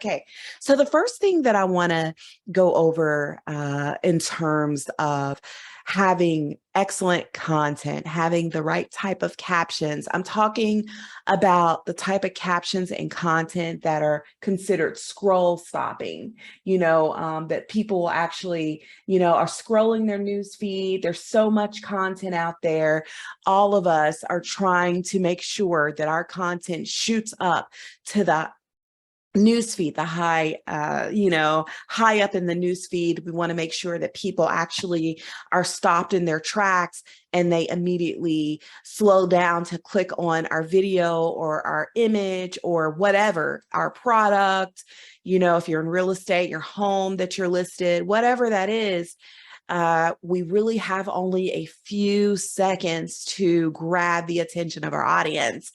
Okay, so the first thing that I want to go over in terms of having excellent content, having the right type of captions, I'm talking about the type of captions and content that are considered scroll stopping, that people actually, are scrolling their news feed. There's so much content out there. All of us are trying to make sure that our content shoots up to the newsfeed, the high up in the newsfeed. We want to make sure that people actually are stopped in their tracks and they immediately slow down to click on our video or our image or whatever, our product, if you're in real estate, your home that you're listed, whatever that is. We really have only a few seconds to grab the attention of our audience.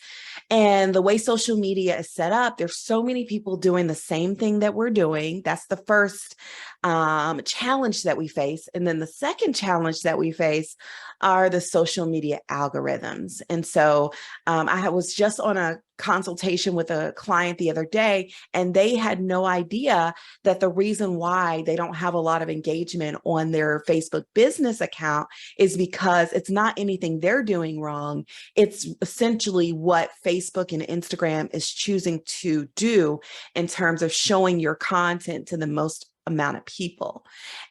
And the way social media is set up, there's so many people doing the same thing that we're doing. That's the first challenge that we face. And then the second challenge that we face are the social media algorithms. And so I was just on a consultation with a client the other day, and they had no idea that the reason why they don't have a lot of engagement on their Facebook business account is because it's not anything they're doing wrong. It's essentially what Facebook and Instagram is choosing to do in terms of showing your content to the most amount of people.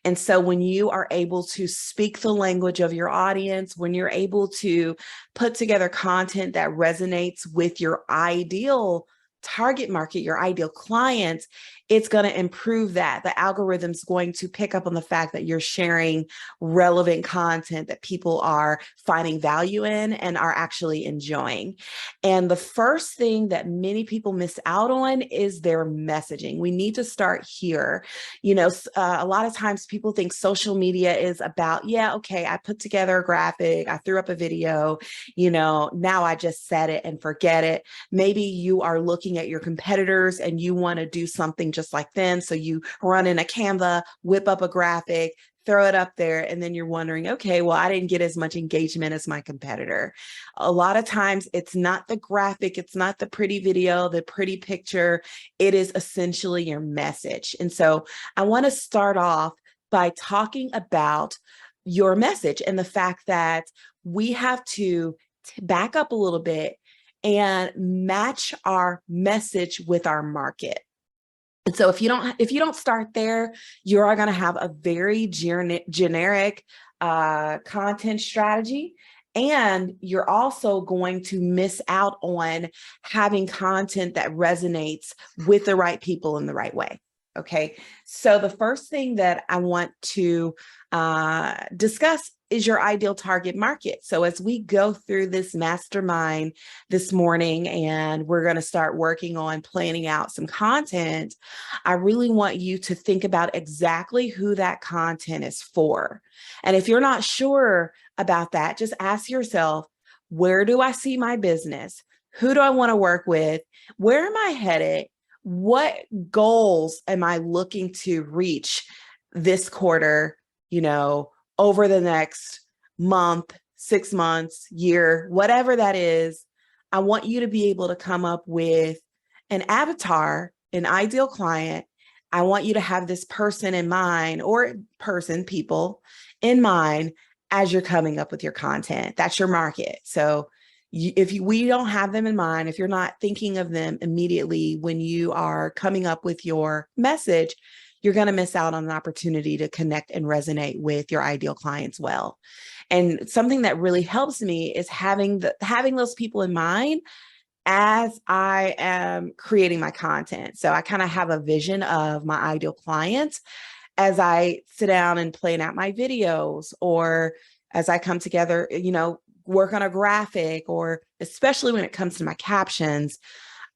And so when you are able to speak the language of your audience, when you're able to put together content that resonates with your ideal target market, your ideal clients, it's going to improve that. The algorithm's going to pick up on the fact that you're sharing relevant content that people are finding value in and are actually enjoying. And the first thing that many people miss out on is their messaging. We need to start here. A lot of times people think social media is about, okay, I put together a graphic, I threw up a video, now I just said it and forget it. Maybe you are looking at your competitors and you want to do something just like them. So you run in a Canva, whip up a graphic, throw it up there, and then you're wondering, okay, well, I didn't get as much engagement as my competitor. A lot of times it's not the graphic, it's not the pretty video, the pretty picture, it is essentially your message. And so I want to start off by talking about your message and the fact that we have to back up a little bit and match our message with our market. And so if you don't start there, you are going to have a very generic content strategy. And you're also going to miss out on having content that resonates with the right people in the right way. Okay, so the first thing that I want to discuss is your ideal target market. So as we go through this mastermind this morning and we're going to start working on planning out some content, I really want you to think about exactly who that content is for. And if you're not sure about that, just ask yourself, where do I see my business? Who do I want to work with? Where am I headed? What goals am I looking to reach this quarter, over the next month, 6 months, year, whatever that is? I want you to be able to come up with an avatar, an ideal client. I want you to have this person in mind, or people in mind as you're coming up with your content. That's your market. So we don't have them in mind, if you're not thinking of them immediately when you are coming up with your message, you're going to miss out on an opportunity to connect and resonate with your ideal clients well. And something that really helps me is having those people in mind as I am creating my content. So I kind of have a vision of my ideal clients as I sit down and plan out my videos, or as I come together, work on a graphic, or especially when it comes to my captions,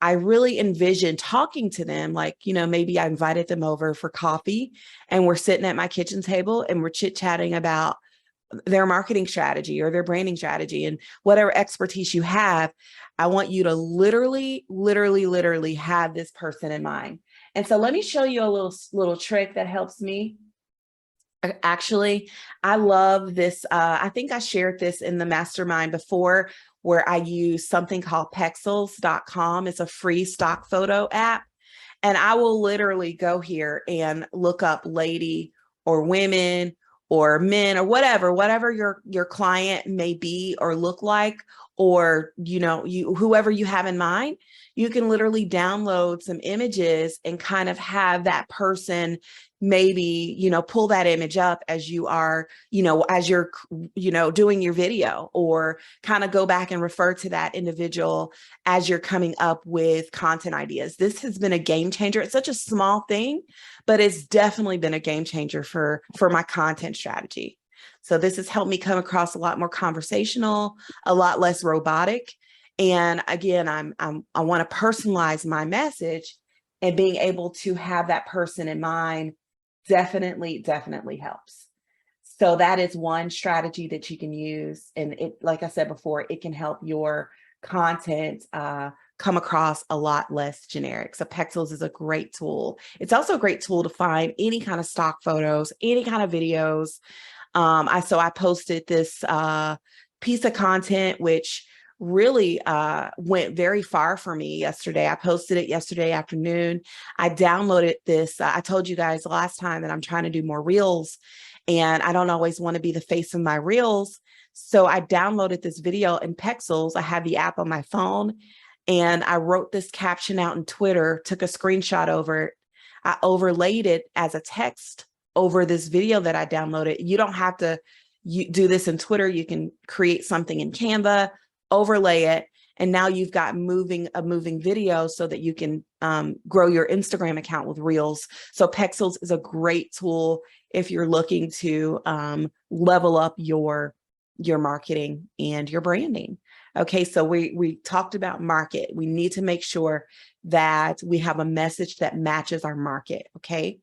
I really envision talking to them like, maybe I invited them over for coffee and we're sitting at my kitchen table and we're chit-chatting about their marketing strategy or their branding strategy, and whatever expertise you have. I want you to literally have this person in mind. And so let me show you a little trick that helps me. Actually, I love this. I think I shared this in the mastermind before, where I use something called pexels.com. It's a free stock photo app. And I will literally go here and look up lady or women or men or whatever your client may be or look like, or, whoever you have in mind. You can literally download some images and kind of have that person maybe, pull that image up as you are, as you're, doing your video, or kind of go back and refer to that individual as you're coming up with content ideas. This has been a game changer. It's such a small thing, but it's definitely been a game changer for my content strategy. So this has helped me come across a lot more conversational, a lot less robotic. And again, I want to personalize my message, and being able to have that person in mind definitely helps. So that is one strategy that you can use. And it, like I said before, it can help your content come across a lot less generic. So Pexels is a great tool. It's also a great tool to find any kind of stock photos, any kind of videos. I posted this piece of content, which really went very far for me yesterday. I posted it yesterday afternoon. I downloaded this. I told you guys last time that I'm trying to do more reels, and I don't always want to be the face of my reels. So I downloaded this video in Pexels. I have the app on my phone, and I wrote this caption out in Twitter, took a screenshot over it. I overlaid it as a text over this video that I downloaded. You don't have to do this in Twitter. You can create something in Canva, overlay it, and now you've got a moving video so that you can grow your Instagram account with Reels. So Pexels is a great tool if you're looking to level up your marketing and your branding. Okay, so we talked about market. We need to make sure that we have a message that matches our market. Okay.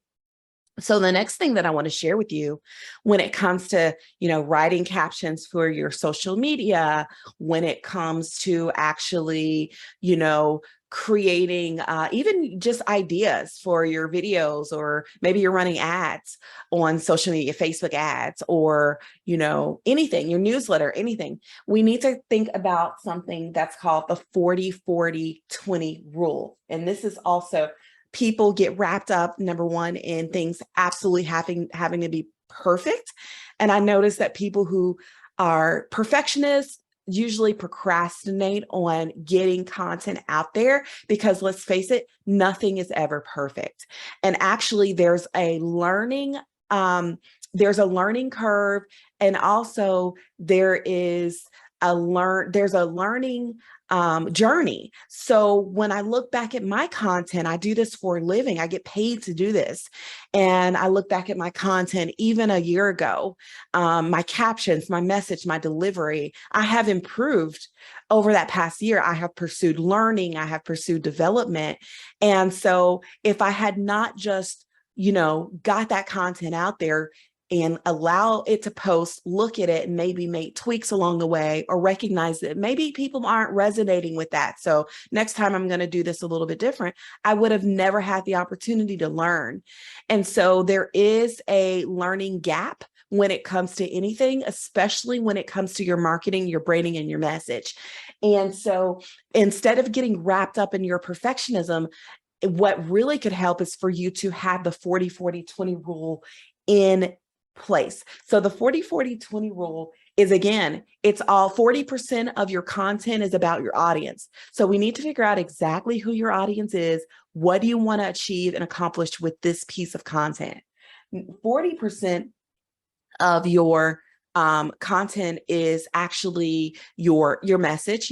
So the next thing that I want to share with you when it comes to, writing captions for your social media, when it comes to actually, creating even just ideas for your videos, or maybe you're running ads on social media, Facebook ads, or, anything, your newsletter, anything. We need to think about something that's called the 40-40-20 rule. And this is also, people get wrapped up, number one, in things absolutely having to be perfect. And I notice that people who are perfectionists usually procrastinate on getting content out there, because let's face it, nothing is ever perfect. And actually there's a learning curve. And also there's a learning journey. So when I look back at my content, I do this for a living. I get paid to do this. And I look back at my content even a year ago, my captions, my message, my delivery, I have improved over that past year. I have pursued learning. I have pursued development. And so if I had not just, got that content out there and allow it to post, look at it, and maybe make tweaks along the way, or recognize that maybe people aren't resonating with that. So next time I'm going to do this a little bit different. I would have never had the opportunity to learn. And so there is a learning gap when it comes to anything, especially when it comes to your marketing, your branding, and your message. And so instead of getting wrapped up in your perfectionism, what really could help is for you to have the 40-40-20 rule in place. So the 40-40-20 rule is, again, it's all 40% of your content is about your audience. So we need to figure out exactly who your audience is. What do you want to achieve and accomplish with this piece of content? 40% of your content is actually your message,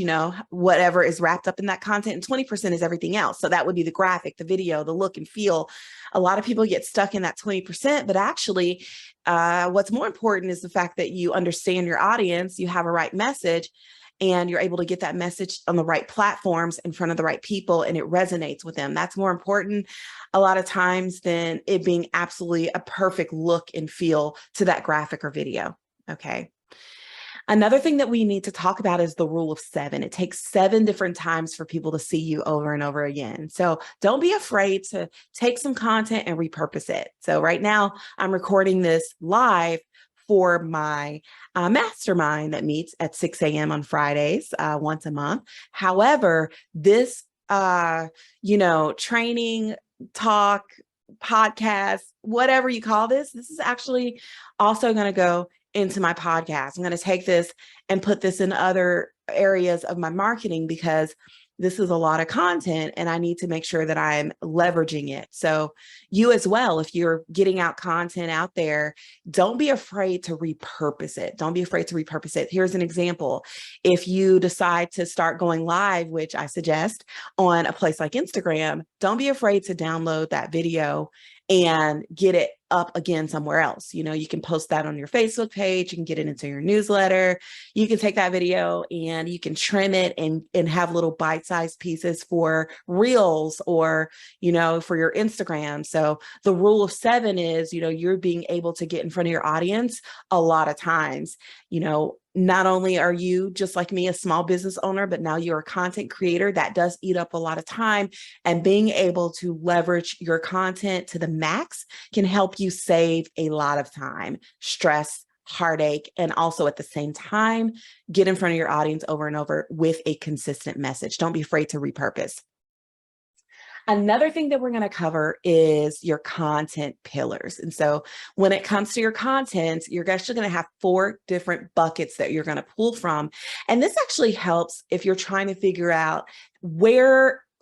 whatever is wrapped up in that content, and 20% is everything else. So that would be the graphic, the video, the look and feel. A lot of people get stuck in that 20%, but actually what's more important is the fact that you understand your audience, you have a right message, and you're able to get that message on the right platforms in front of the right people, and it resonates with them. That's more important a lot of times than it being absolutely a perfect look and feel to that graphic or video. Okay. Another thing that we need to talk about is the rule of 7. It takes 7 different times for people to see you over and over again. So don't be afraid to take some content and repurpose it. So right now I'm recording this live for my mastermind that meets at 6 a.m. on Fridays, once a month. However, this, training, talk, podcast, whatever you call this is actually also going to go into my podcast. I'm going to take this and put this in other areas of my marketing because this is a lot of content and I need to make sure that I'm leveraging it. So you as well, if you're getting out content out there, don't be afraid to repurpose it. Don't be afraid to repurpose it. Here's an example. If you decide to start going live, which I suggest on a place like Instagram, don't be afraid to download that video and get it up again somewhere else. You know, you can post that on your Facebook page, you can get it into your newsletter. You can take that video and you can trim it and have little bite-sized pieces for reels or, you know, for your Instagram. So the rule of 7 is, you know, you're being able to get in front of your audience a lot of times. You know, not only are you just like me, a small business owner, but now you're a content creator. That does eat up a lot of time, and being able to leverage your content to the max can help you save a lot of time, stress, heartache, and also at the same time, get in front of your audience over and over with a consistent message. Don't be afraid to repurpose. Another thing that we're going to cover is your content pillars. And so when it comes to your content, you're actually going to have 4 different buckets that you're going to pull from. And this actually helps if you're trying to figure out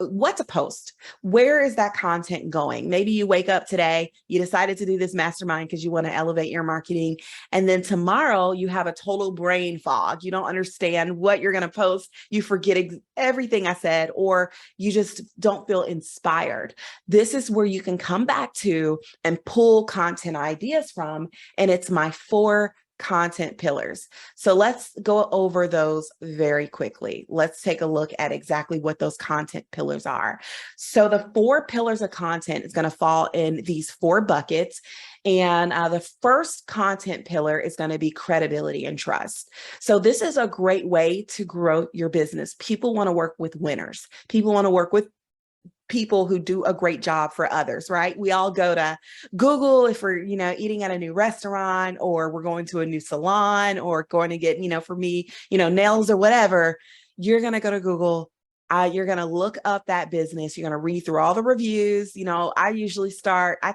what to post. Where is that content going? Maybe you wake up today, you decided to do this mastermind because you want to elevate your marketing. And then tomorrow you have a total brain fog. You don't understand what you're going to post. You forget everything I said, or you just don't feel inspired. This is where you can come back to and pull content ideas from. And it's my 4 content pillars. So let's go over those very quickly. Let's take a look at exactly what those content pillars are. So the 4 pillars of content is going to fall in these 4 buckets. And the first content pillar is going to be credibility and trust. So this is a great way to grow your business. People want to work with winners. People want to work with people who do a great job for others, right? We all go to Google if we're, you know, eating at a new restaurant, or we're going to a new salon, or going to get, you know, for me, you know, nails or whatever. You're going to go to Google. You're going to look up that business. You're going to read through all the reviews. You know, I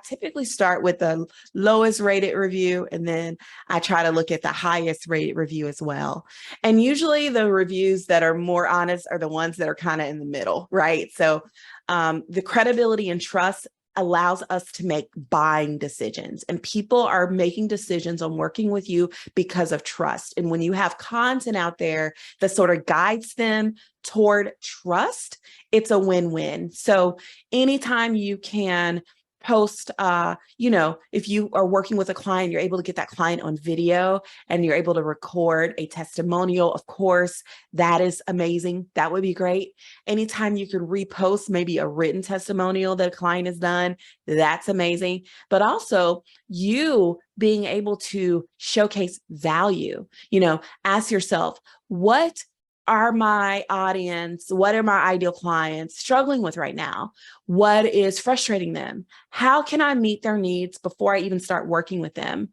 typically start with the lowest rated review, and then I try to look at the highest rated review as well. And usually the reviews that are more honest are the ones that are kind of in the middle, right? So the credibility and trust allows us to make buying decisions, and people are making decisions on working with you because of trust. And when you have content out there that sort of guides them toward trust, it's a win-win. So anytime you can post, you know, if you are working with a client, you're able to get that client on video and you're able to record a testimonial, of course, that is amazing. That would be great. Anytime you could repost maybe a written testimonial that a client has done, that's amazing. But also you being able to showcase value, you know, ask yourself, what are my audience, what are my ideal clients struggling with right now? What is frustrating them? How can I meet their needs before I even start working with them?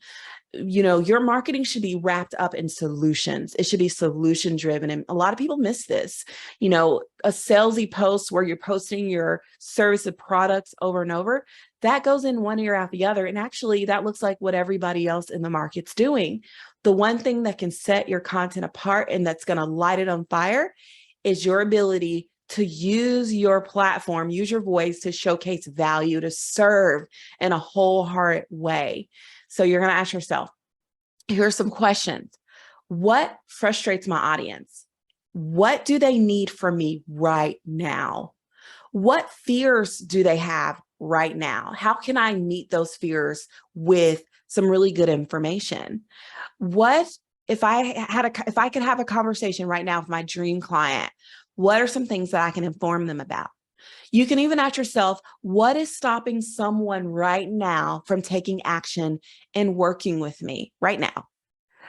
You know, your marketing should be wrapped up in solutions. It should be solution driven. And a lot of people miss this. You know, a salesy post where you're posting your service of products over and over, that goes in one ear out the other. And actually that looks like what everybody else in the market's doing. The one thing that can set your content apart and that's going to light it on fire is your ability to use your platform, use your voice to showcase value, to serve in a wholehearted way. So you're going to ask yourself, here's some questions. What frustrates my audience? What do they need from me right now? What fears do they have right now? How can I meet those fears with some really good information? What if I could have a conversation right now with my dream client? What are some things that I can inform them about? You can even ask yourself, what is stopping someone right now from taking action and working with me right now?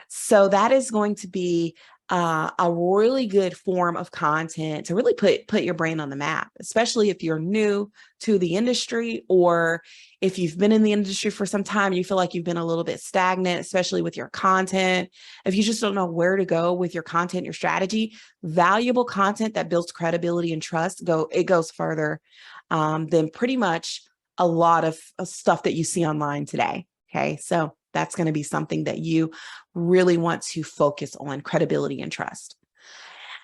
So that is going to be a really good form of content to really put your brain on the map, especially if you're new to the industry, or if you've been in the industry for some time, you feel like you've been a little bit stagnant, especially with your content. If you just don't know where to go with your content, your strategy, valuable content that builds credibility and trust, it goes further than pretty much a lot of stuff that you see online today. Okay. So that's going to be something that you really want to focus on: credibility and trust.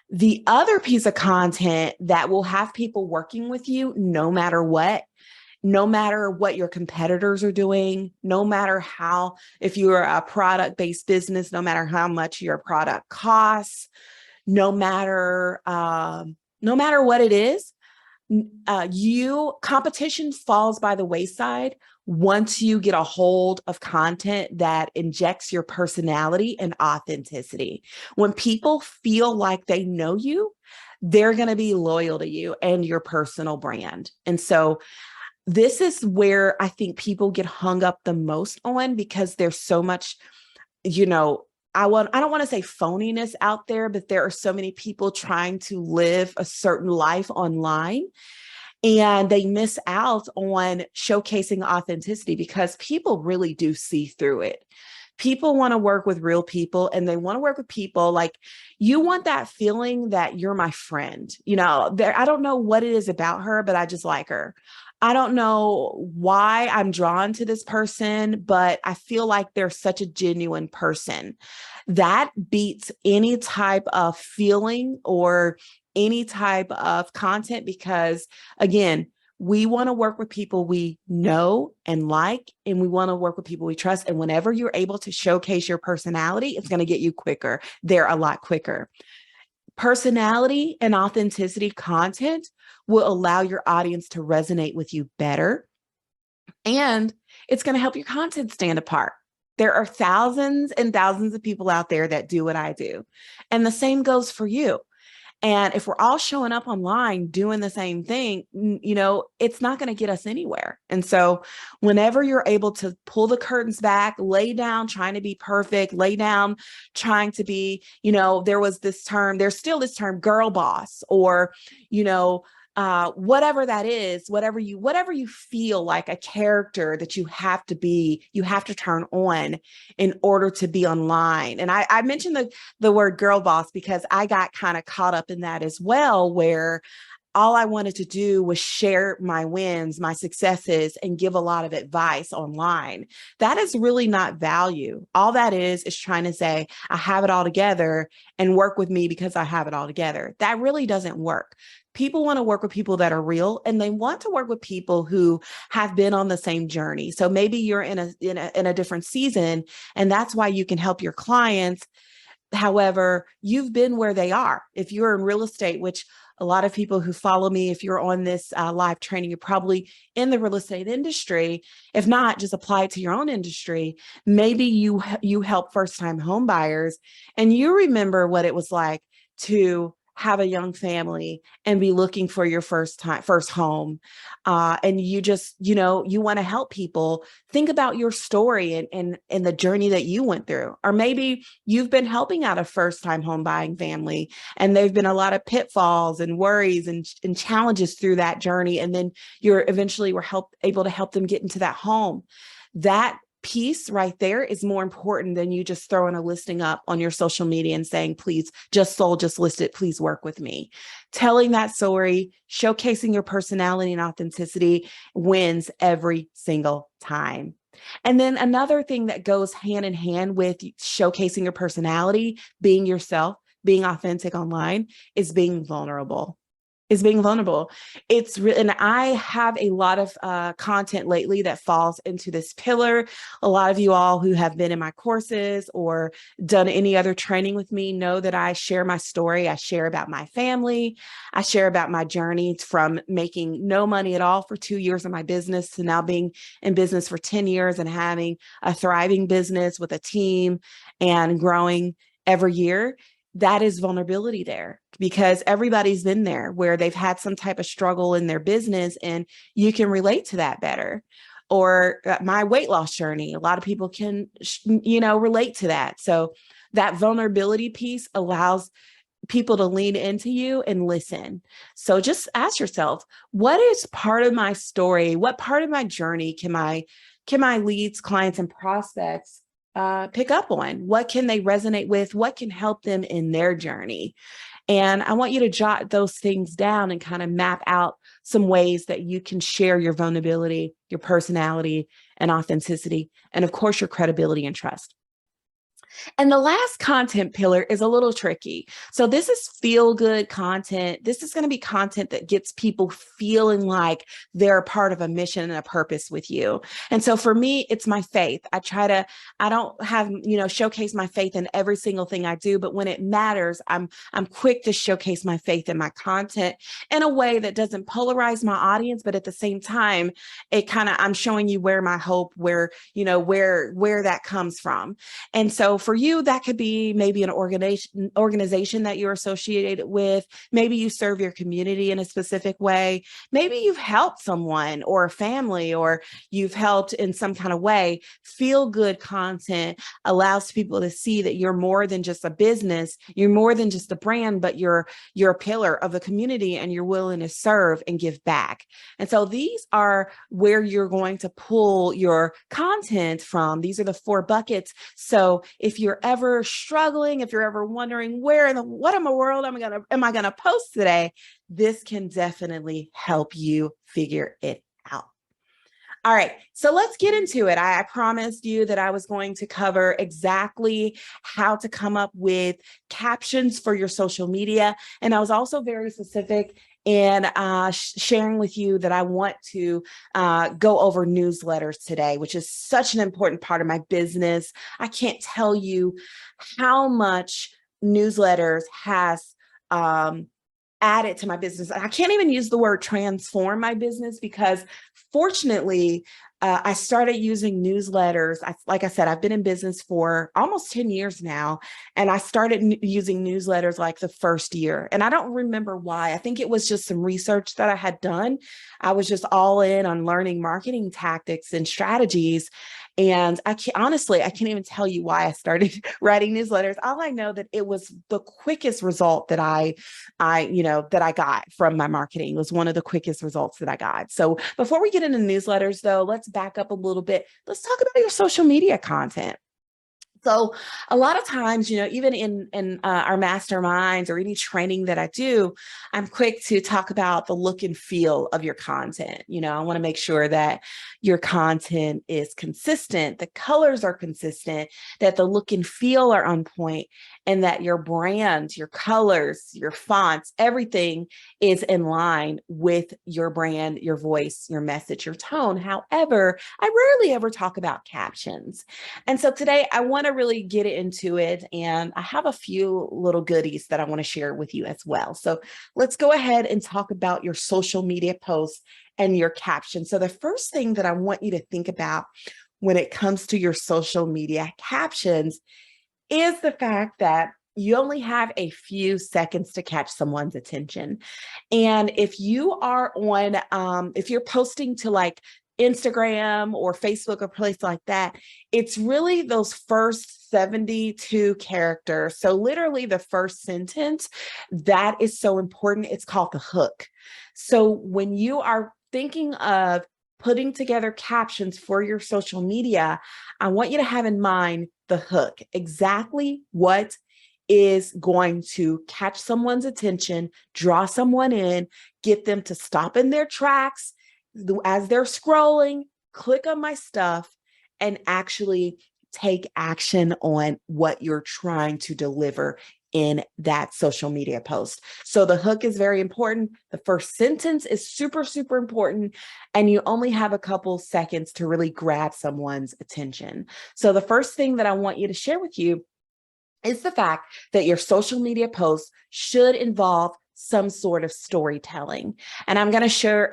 The other piece of content that will have people working with you no matter what your competitors are doing, no matter how, if you're a product-based business, no matter how much your product costs, no matter what it is, competition falls by the wayside once you get a hold of content that injects your personality and authenticity. When people feel like they know you, they're going to be loyal to you and your personal brand. And so this is where I think people get hung up the most on, because there's so much, I don't want to say phoniness out there, but there are so many people trying to live a certain life online, and they miss out on showcasing authenticity, because people really do see through it. People want to work with real people, and they want to work with people like you want that feeling that you're my friend. I don't know what it is about her, but I just like her. I don't know why I'm drawn to this person, but I feel like they're such a genuine person. That beats any type of feeling or any type of content, because again, we want to work with people we know and like, and we want to work with people we trust. And whenever you're able to showcase your personality, it's going to get you quicker. They're a lot quicker. Personality and authenticity content will allow your audience to resonate with you better, and it's going to help your content stand apart. There are thousands and thousands of people out there that do what I do, and the same goes for you. And if we're all showing up online doing the same thing, it's not going to get us anywhere. And so whenever you're able to pull the curtains back, lay down trying to be perfect, lay down trying to be, there's still this term girl boss, or, whatever that is, whatever you feel like a character that you have to be, you have to turn on in order to be online. And I mentioned the word girl boss because I got kind of caught up in that as well, where all I wanted to do was share my wins, my successes, and give a lot of advice online. That is really not value. All that is trying to say, I have it all together and work with me because I have it all together. That really doesn't work. People want to work with people that are real, and they want to work with people who have been on the same journey. So maybe you're in a different season, and that's why you can help your clients. However, you've been where they are. If you're in real estate, which a lot of people who follow me, if you're on this live training, you're probably in the real estate industry. If not, just apply it to your own industry. Maybe you help first-time home buyers, and you remember what it was like to have a young family and be looking for your first home. And you just, you want to help people think about your story and the journey that you went through. Or maybe you've been helping out a first-time home buying family, and there've been a lot of pitfalls and worries and challenges through that journey. And then you're eventually able to help them get into that home. That piece right there is more important than you just throwing a listing up on your social media and saying, please, just sold, just listed, please work with me. Telling that story, showcasing your personality and authenticity wins every single time. And then another thing that goes hand in hand with showcasing your personality, being yourself, being authentic online, is being vulnerable. And I have a lot of content lately that falls into this pillar. A lot of you all who have been in my courses or done any other training with me know that I share my story. I share about my family. I share about my journey from making no money at all for 2 years of my business to now being in business for 10 years and having a thriving business with a team and growing every year. That is vulnerability there, because everybody's been there where they've had some type of struggle in their business, and you can relate to that better. Or my weight loss journey, a lot of people can, relate to that. So that vulnerability piece allows people to lean into you and listen. So just ask yourself, what is part of my story? What part of my journey can my leads, clients, and prospects pick up on? What can they resonate with? What can help them in their journey? And I want you to jot those things down and kind of map out some ways that you can share your vulnerability, your personality, and authenticity, and of course, your credibility and trust. And the last content pillar is a little tricky. So this is feel good content. This is going to be content that gets people feeling like they're a part of a mission and a purpose with you. And so for me, it's my faith. I don't have, showcase my faith in every single thing I do, but when it matters, I'm quick to showcase my faith in my content in a way that doesn't polarize my audience, but at the same time, I'm showing you where my hope, where that comes from. And so for you, that could be maybe an organization that you're associated with. Maybe you serve your community in a specific way. Maybe you've helped someone or a family, or you've helped in some kind of way. Feel good content allows people to see that you're more than just a business. You're more than just a brand, but you're a pillar of the community, and you're willing to serve and give back. And so these are where you're going to pull your content from. These are the 4 buckets. So if you're ever struggling, if you're ever wondering what in the world am I gonna post today, this can definitely help you figure it out. All right, so let's get into it. I promised you that I was going to cover exactly how to come up with captions for your social media. And I was also very specific in sharing with you that I want to go over newsletters today, which is such an important part of my business. I can't tell you how much newsletters has added to my business. I can't even use the word transform my business, because fortunately, I started using newsletters. Like I said, I've been in business for almost 10 years now, and I started using newsletters like the first year. And I don't remember why. I think it was just some research that I had done. I was just all in on learning marketing tactics and strategies. And I can't even tell you why I started writing newsletters. All I know that it was the quickest result that I got from my marketing. It was one of the quickest results that I got. So before we get into newsletters, though, let's back up a little bit. Let's talk about your social media content. So a lot of times, even in our masterminds or any training that I do, I'm quick to talk about the look and feel of your content. I want to make sure that your content is consistent, the colors are consistent, that the look and feel are on point, and that your brand, your colors, your fonts, everything is in line with your brand, your voice, your message, your tone. However, I rarely ever talk about captions. And so today I want to really get into it, and I have a few little goodies that I want to share with you as well. So let's go ahead and talk about your social media posts and your captions. So the first thing that I want you to think about when it comes to your social media captions is the fact that you only have a few seconds to catch someone's attention. And if you are if you're posting to like Instagram or Facebook or place like that, it's really those first 72 characters. So literally the first sentence, that is so important. It's called the hook. So when you are thinking of putting together captions for your social media, I want you to have in mind the hook, exactly what is going to catch someone's attention, draw someone in, get them to stop in their tracks as they're scrolling, click on my stuff, and actually take action on what you're trying to deliver in that social media post. So the hook is very important. The first sentence is super, super important. And you only have a couple seconds to really grab someone's attention. So the first thing that I want you to share with you is the fact that your social media posts should involve some sort of storytelling. And I'm going to share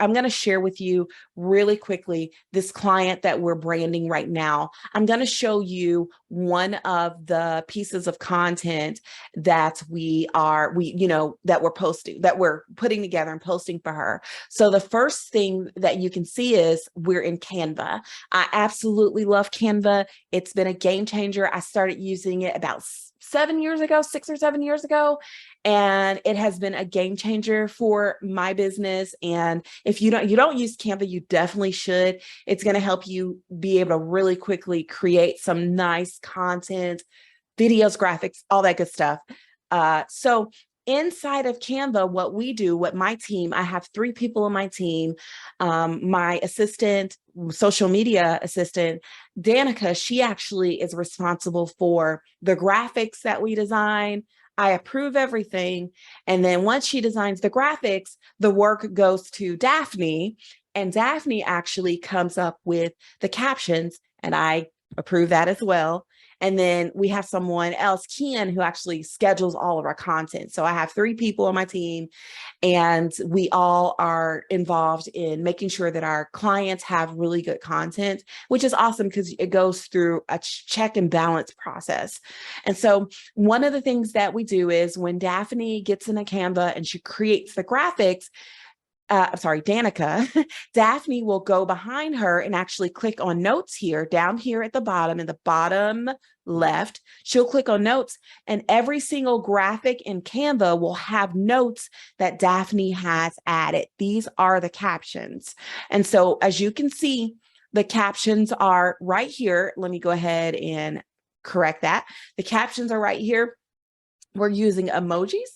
with you really quickly this client that we're branding right now. I'm going to show you one of the pieces of content that that we're putting together and posting for her. So the first thing that you can see is we're in Canva. I absolutely love Canva. It's been a game changer. I started using it about 6 or 7 years ago. And it has been a game changer for my business. And if you don't use Canva, you definitely should. It's going to help you be able to really quickly create some nice content, videos, graphics, all that good stuff. So inside of Canva, what we do, what my team, I have 3 people on my team, my assistant, social media assistant, Danica, she actually is responsible for the graphics that we design. I approve everything. And then once she designs the graphics, the work goes to Daphne, and Daphne actually comes up with the captions, and I approve that as well. And then we have someone else, Ken, who actually schedules all of our content. So I have 3 people on my team, and we all are involved in making sure that our clients have really good content, which is awesome because it goes through a check and balance process. And so one of the things that we do is when Daphne gets in a Canva and she creates the graphics, Danica, Daphne will go behind her and actually click on notes here, down here at the bottom, in the bottom left. She'll click on notes, and every single graphic in Canva will have notes that Daphne has added. These are the captions. And so as you can see, the captions are right here. Let me go ahead and correct that. The captions are right here. We're using emojis.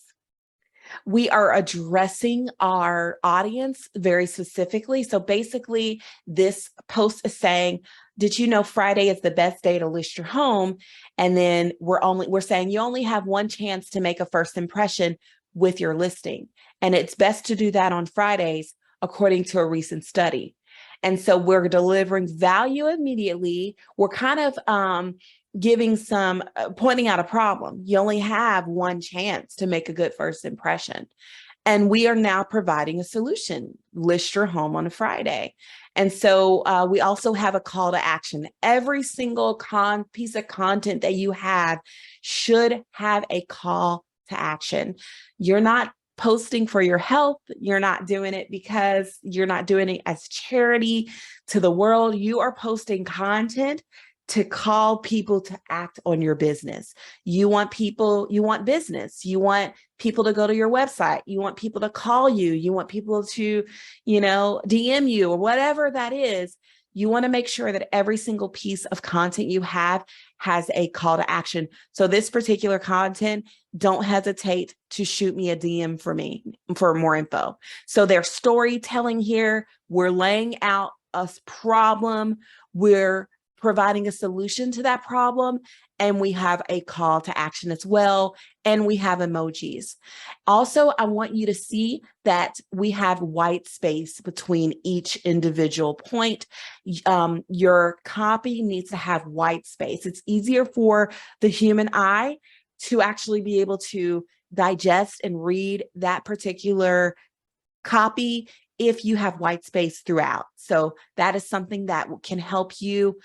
We are addressing our audience very specifically. So basically, this post is saying, did you know Friday is the best day to list your home? And then we're saying you only have one chance to make a first impression with your listing. And it's best to do that on Fridays, according to a recent study. And so we're delivering value immediately. We're kind of giving some, pointing out a problem. You only have one chance to make a good first impression. And we are now providing a solution: list your home on a Friday. And so we also have a call to action. Every single piece of content that you have should have a call to action. You're not posting for your health. You're not doing it because you're not doing it as charity to the world. You are posting content to call people to act on your business. You want business. You want people to go to your website. You want people to call you. You want people to, DM you, or whatever that is. You want to make sure that every single piece of content you have has a call to action. So this particular content, don't hesitate to shoot me a DM for more info. So there's storytelling here. We're laying out a problem. We're providing a solution to that problem, and we have a call to action as well, and we have emojis. Also, I want you to see that we have white space between each individual point. Your copy needs to have white space. It's easier for the human eye to actually be able to digest and read that particular copy if you have white space throughout. So that is something that can help you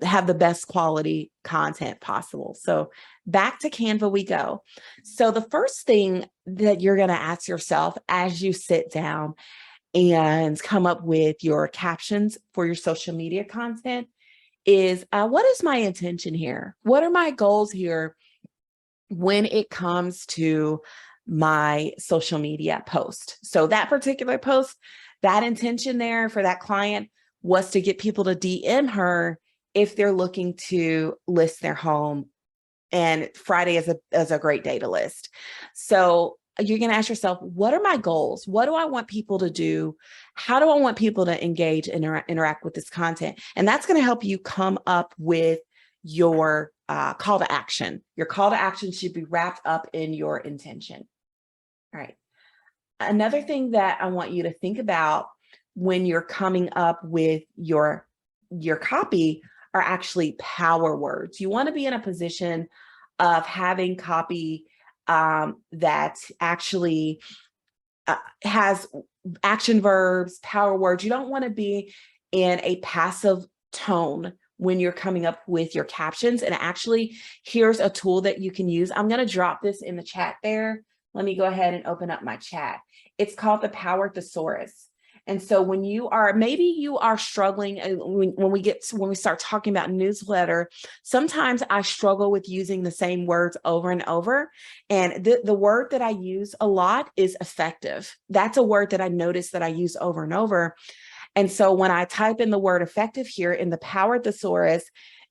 have the best quality content possible. So back to Canva we go. So the first thing that you're going to ask yourself as you sit down and come up with your captions for your social media content is, what is my intention here? What are my goals here when it comes to my social media post? So that particular post, that intention there for that client was to get people to DM her if they're looking to list their home, and Friday is a great day to list. So you're going to ask yourself, what are my goals? What do I want people to do? How do I want people to engage and interact with this content? And that's going to help you come up with your call to action. Your call to action should be wrapped up in your intention. All right. Another thing that I want you to think about when you're coming up with your copy are actually power words. You want to be in a position of having copy that actually has action verbs, power words. You don't want to be in a passive tone when you're coming up with your captions. And actually, here's a tool that you can use. I'm going to drop this in the chat there. Let me go ahead and open up my chat. It's called the Power Thesaurus. And so when maybe you are struggling, when we start talking about newsletter, sometimes I struggle with using the same words over and over. And the word that I use a lot is effective. That's a word that I notice that I use over and over. And so when I type in the word effective here in the Power Thesaurus,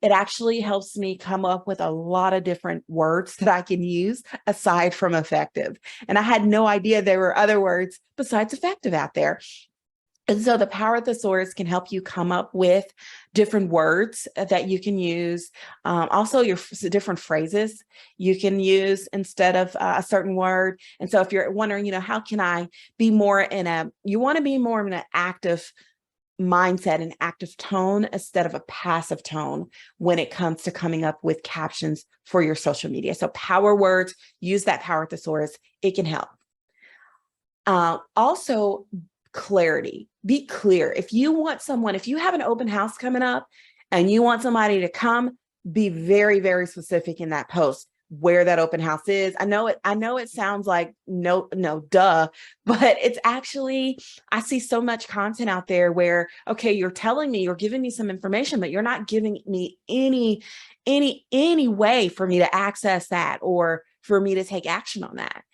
it actually helps me come up with a lot of different words that I can use aside from effective. And I had no idea there were other words besides effective out there. And so the power thesaurus can help you come up with different words that you can use. Also, your different phrases you can use instead of a certain word. And so if you're wondering, how can I be more you want to be more in an active mindset, an active tone instead of a passive tone when it comes to coming up with captions for your social media. So power words, use that power thesaurus. It can help. Also, clarity. Be clear. If you have an open house coming up and you want somebody to come, be very, very specific in that post where that open house is. I know it sounds like no, duh, but it's actually, I see so much content out there where, okay, you're giving me some information, but you're not giving me any way for me to access that or for me to take action on that.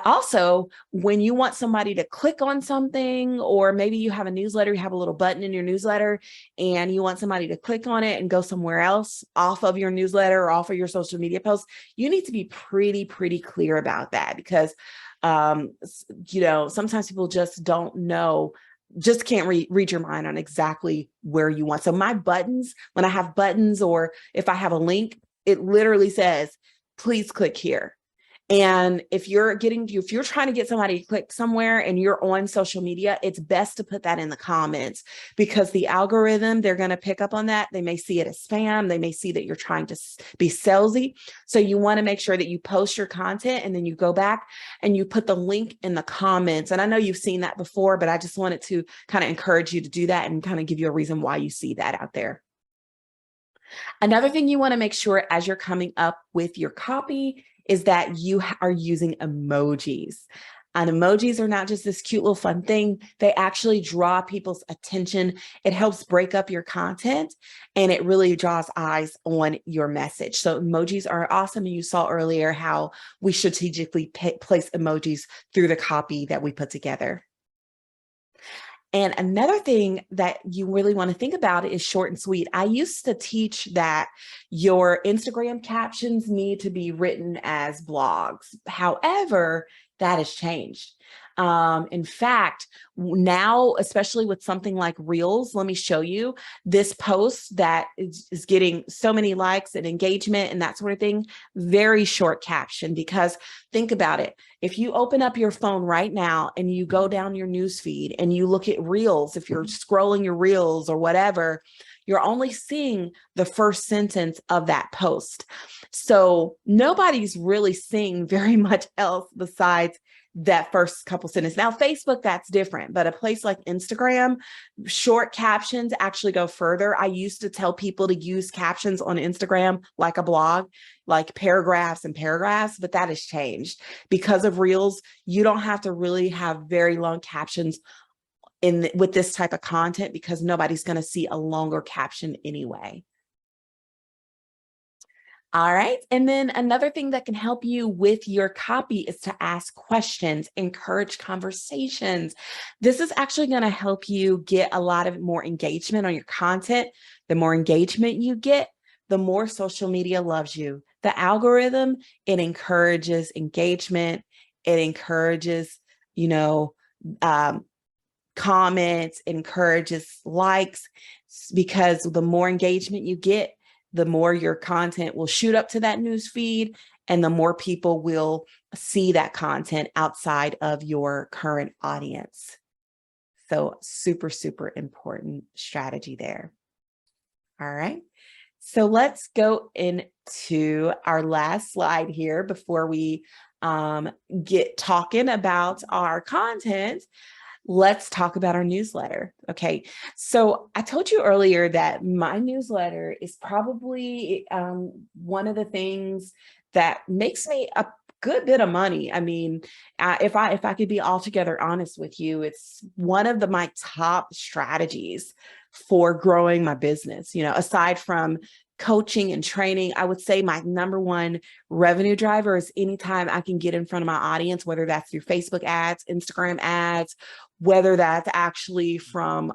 Also, when you want somebody to click on something, or maybe you have a newsletter, you have a little button in your newsletter and you want somebody to click on it and go somewhere else off of your newsletter or off of your social media posts, you need to be pretty clear about that, because sometimes people just don't know, just can't read your mind on exactly where you want. So my buttons, when I have buttons or if I have a link, it literally says, please click here. And if you're trying to get somebody to click somewhere and you're on social media, it's best to put that in the comments, because the algorithm, they're going to pick up on that. They may see it as spam. They may see that you're trying to be salesy. So you want to make sure that you post your content and then you go back and you put the link in the comments. And I know you've seen that before, but I just wanted to kind of encourage you to do that and kind of give you a reason why you see that out there. Another thing you want to make sure as you're coming up with your copy is that you are using emojis. And emojis are not just this cute little fun thing. They actually draw people's attention. It helps break up your content and it really draws eyes on your message. So emojis are awesome. And you saw earlier how we strategically place emojis through the copy that we put together. And another thing that you really want to think about is short and sweet. I used to teach that your Instagram captions need to be written as blogs. However, that has changed. In fact, now, especially with something like Reels, let me show you this post that is getting so many likes and engagement and that sort of thing. Very short caption, because think about it. If you open up your phone right now and you go down your news feed and you look at Reels, if you're scrolling your Reels or whatever, you're only seeing the first sentence of that post. So nobody's really seeing very much else besides that first couple sentences. Now, Facebook, that's different, but a place like Instagram, short captions actually go further. I used to tell people to use captions on Instagram like a blog, like paragraphs and paragraphs, but that has changed. Because of Reels, you don't have to really have very long captions with this type of content, because nobody's going to see a longer caption anyway. All right. And then another thing that can help you with your copy is to ask questions, encourage conversations. This is actually going to help you get a lot of more engagement on your content. The more engagement you get, the more social media loves you. The algorithm, it encourages engagement. It encourages, comments, encourages likes, because the more engagement you get, the more your content will shoot up to that news feed and the more people will see that content outside of your current audience. So super important strategy there. All right. So let's go into our last slide here before we get talking about our content. Let's talk about our newsletter. Okay. So I told you earlier that my newsletter is probably one of the things that makes me a good bit of money. I mean, if I could be altogether honest with you, it's one of my top strategies for growing my business, aside from coaching and training, I would say my number one revenue driver is anytime I can get in front of my audience, whether that's through Facebook ads, Instagram ads, whether that's actually from,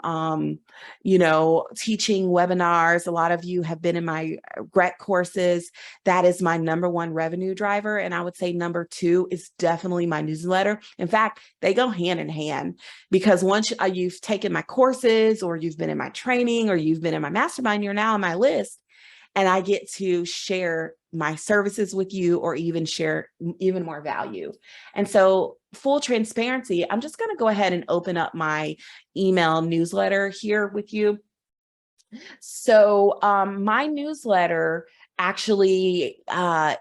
teaching webinars. A lot of you have been in my GRET courses. That is my number one revenue driver. And I would say number two is definitely my newsletter. In fact, they go hand in hand, because once you've taken my courses, or you've been in my training, or you've been in my mastermind, you're now on my list. And I get to share my services with you, or even share even more value. And so, full transparency, I'm just going to go ahead and open up my email newsletter here with you. So my newsletter actually, I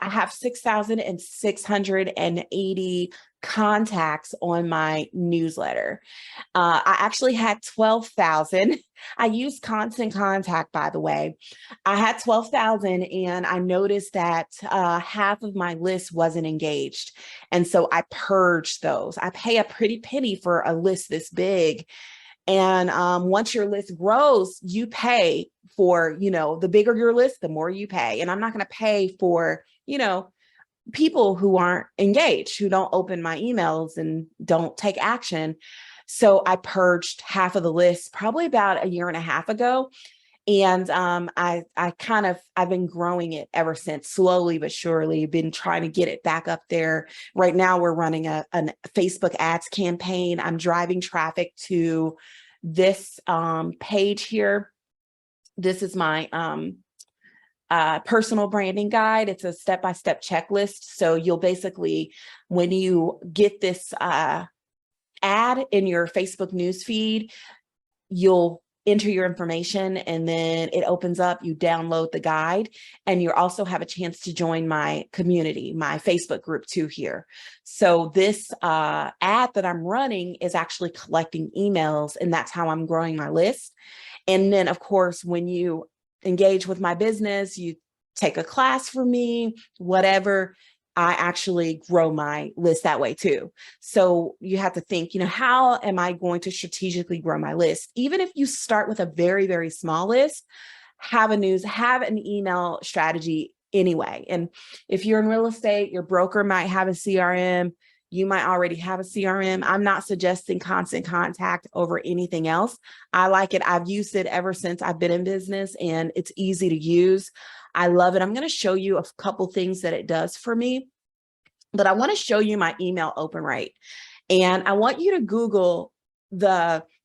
have 6,680 contacts on my newsletter. I actually had 12,000. I use Constant Contact, by the way. I had 12,000, and I noticed that half of my list wasn't engaged. And so I purged those. I pay a pretty penny for a list this big. And once your list grows, you pay for, the bigger your list, the more you pay. And I'm not going to pay for, people who aren't engaged, who don't open my emails and don't take action. So I purged half of the list probably about a year and a half ago. And I've been growing it ever since, slowly but surely, been trying to get it back up there. Right now, we're running a Facebook ads campaign. I'm driving traffic to this page here. This is my personal branding guide. It's a step-by-step checklist. So you'll basically, when you get this ad in your Facebook newsfeed, you'll enter your information, and then it opens up, you download the guide, and you also have a chance to join my community, my Facebook group too here. So this ad that I'm running is actually collecting emails, and that's how I'm growing my list. And then, of course, when you engage with my business, you take a class from me, whatever, I actually grow my list that way too. So you have to think, how am I going to strategically grow my list? Even if you start with a very, very small list, have an email strategy anyway. And if you're in real estate, your broker might have a CRM. You might already have a CRM. I'm not suggesting Constant Contact over anything else. I like it. I've used it ever since I've been in business, and it's easy to use. I love it. I'm going to show you a couple things that it does for me, but I want to show you my email open rate. And I want you to Google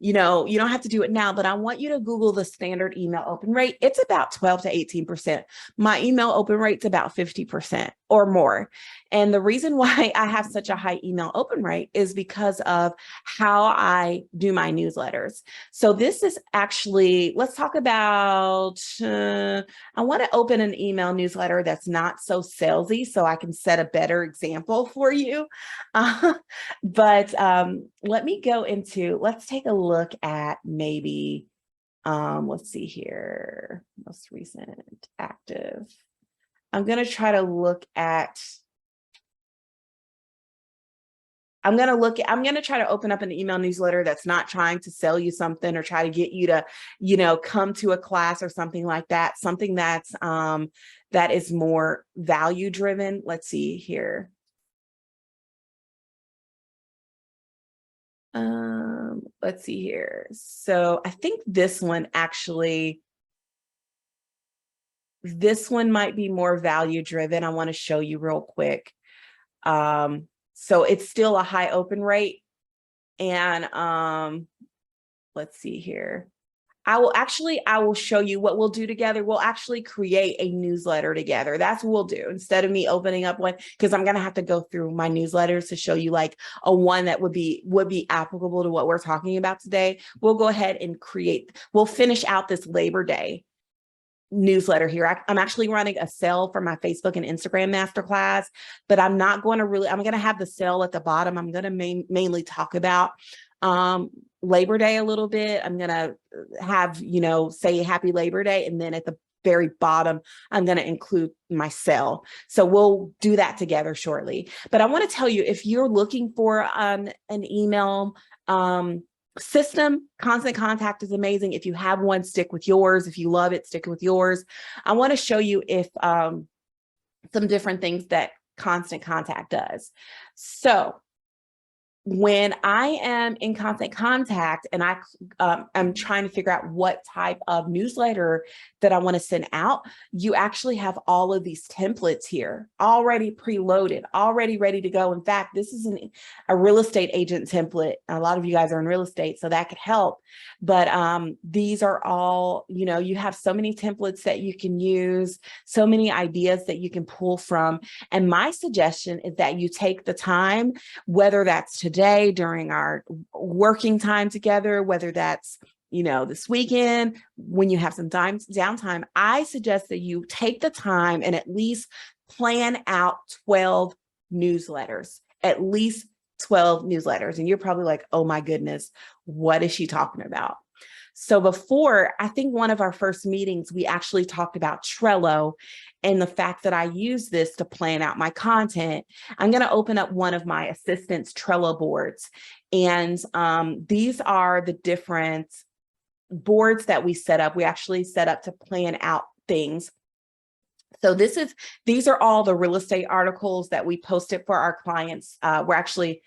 you don't have to do it now, but I want you to Google the standard email open rate. It's about 12 to 18%. My email open rate's about 50% or more. And the reason why I have such a high email open rate is because of how I do my newsletters. So this is actually, let's talk about, I want to open an email newsletter that's not so salesy, so I can set a better example for you. But let me go into, let's take a look at maybe, let's see here, most recent active. I'm going to try to look at, I'm going to try to open up an email newsletter that's not trying to sell you something or try to get you to, come to a class or something like that. Something that's, that is more value driven. Let's see here. Let's see here. So I think this one might be more value driven. I want to show you real quick. So it's still a high open rate. And let's see here. I will show you what we'll do together. We'll actually create a newsletter together. That's what we'll do instead of me opening up one, because I'm going to have to go through my newsletters to show you like a one that would be applicable to what we're talking about today. We'll go ahead and we'll finish out this Labor Day newsletter here. I'm actually running a sale for my Facebook and Instagram masterclass, but I'm not going to I'm going to have the sale at the bottom. I'm going to mainly talk about Labor Day a little bit. I'm going to have, say happy Labor Day. And then at the very bottom, I'm going to include my sale. So we'll do that together shortly. But I want to tell you, if you're looking for an email system. Constant Contact is amazing. If you have one, stick with yours. If you love it, stick with yours. I want to show you if some different things that Constant Contact does. So when I am in Constant Contact and I'm trying to figure out what type of newsletter that I want to send out, you actually have all of these templates here already preloaded, already ready to go. In fact, this is a real estate agent template. A lot of you guys are in real estate, so that could help. But these are all, you have so many templates that you can use, so many ideas that you can pull from. And my suggestion is that you take the time, whether that's today during our working time together, whether that's this weekend when you have some downtime, I suggest that you take the time and at least plan out 12 newsletters, at least 12 newsletters. And you're probably like, oh my goodness, what is she talking about? So before, I think one of our first meetings, we actually talked about Trello and the fact that I use this to plan out my content. I'm going to open up one of my assistant's Trello boards. And these are the different boards that we set up. We actually set up to plan out things. So these are all the real estate articles that we posted for our clients. We're actually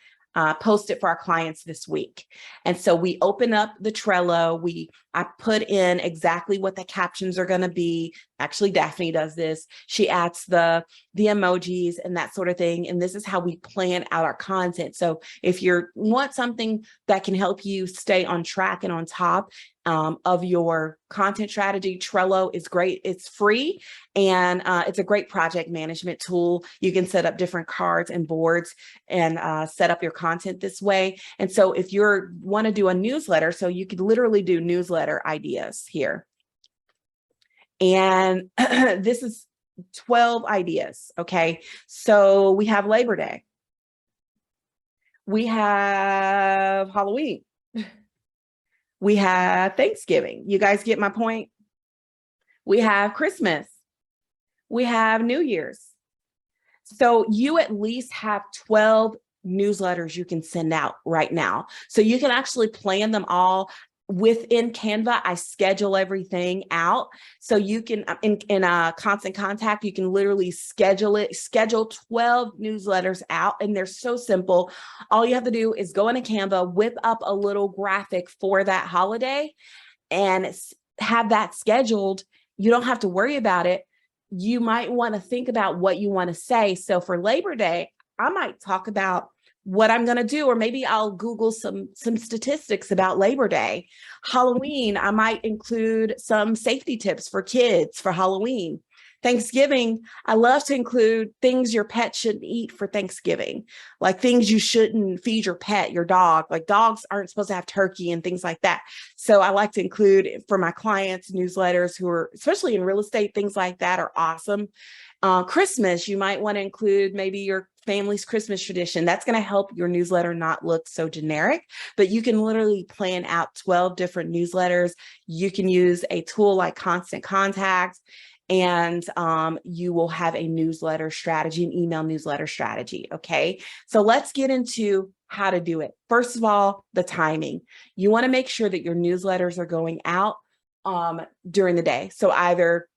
posted for our clients this week. And so we open up the Trello. I put in exactly what the captions are going to be. Actually, Daphne does this. She adds the emojis and that sort of thing. And this is how we plan out our content. So if you want something that can help you stay on track and on top of your content strategy, Trello is great. It's free and it's a great project management tool. You can set up different cards and boards and set up your content this way. And so if you want to do a newsletter, so you could literally do newsletter ideas here. And this is 12 ideas. Okay. So we have Labor Day. We have Halloween. We have Thanksgiving. You guys get my point? We have Christmas. We have New Year's. So you at least have 12 newsletters you can send out right now. So you can actually plan them all. Within Canva, I schedule everything out. So you can, in Constant Contact, you can literally schedule 12 newsletters out, and they're so simple. All you have to do is go into Canva, whip up a little graphic for that holiday, and have that scheduled. You don't have to worry about it. You might want to think about what you want to say. So for Labor Day, I might talk about what I'm going to do, or maybe I'll Google some statistics about Labor Day. Halloween, I might include some safety tips for kids for Halloween. Thanksgiving, I love to include things your pet shouldn't eat for Thanksgiving, like things you shouldn't feed your pet, your dog. Like dogs aren't supposed to have turkey and things like that. So I like to include for my clients newsletters who are, especially in real estate, things like that are awesome. Christmas, you might want to include maybe your family's Christmas tradition. That's going to help your newsletter not look so generic, but you can literally plan out 12 different newsletters. You can use a tool like Constant Contact, and you will have a newsletter strategy, an email newsletter strategy. Okay. So let's get into how to do it. First of all, the timing. You want to make sure that your newsletters are going out during the day. So either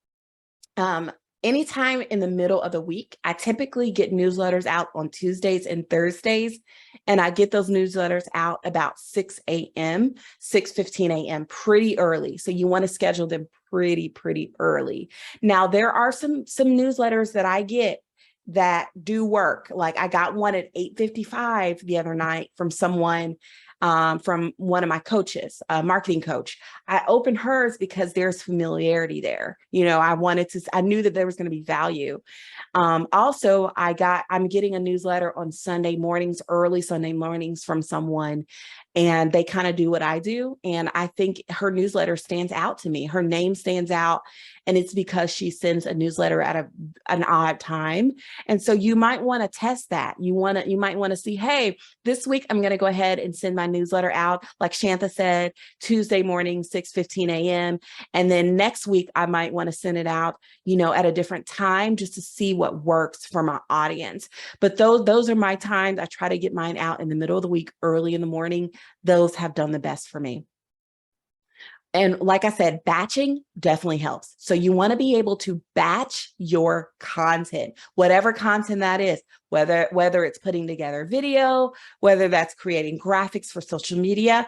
anytime in the middle of the week. I typically get newsletters out on Tuesdays and Thursdays, and I get those newsletters out about 6 a.m., 6:15 a.m., pretty early. So you want to schedule them pretty early. Now, there are some newsletters that I get that do work. Like I got one at 8:55 the other night from someone, from one of my coaches, a marketing coach. I opened hers because there's familiarity there. I knew that there was going to be value. Also, I'm getting a newsletter on Sunday mornings, early Sunday mornings from someone, and they kind of do what I do. And I think her newsletter stands out to me. Her name stands out. and it's because she sends a newsletter at an odd time. And so you might want to test that. You might want to see, hey, this week I'm going to go ahead and send my newsletter out, like Shantha said, Tuesday morning, 6:15 a.m. And then next week I might want to send it out, at a different time, just to see what works for my audience. But those are my times. I try to get mine out in the middle of the week, early in the morning. Those have done the best for me. And like I said, batching definitely helps. So you want to be able to batch your content, whatever content that is, whether it's putting together video, whether that's creating graphics for social media,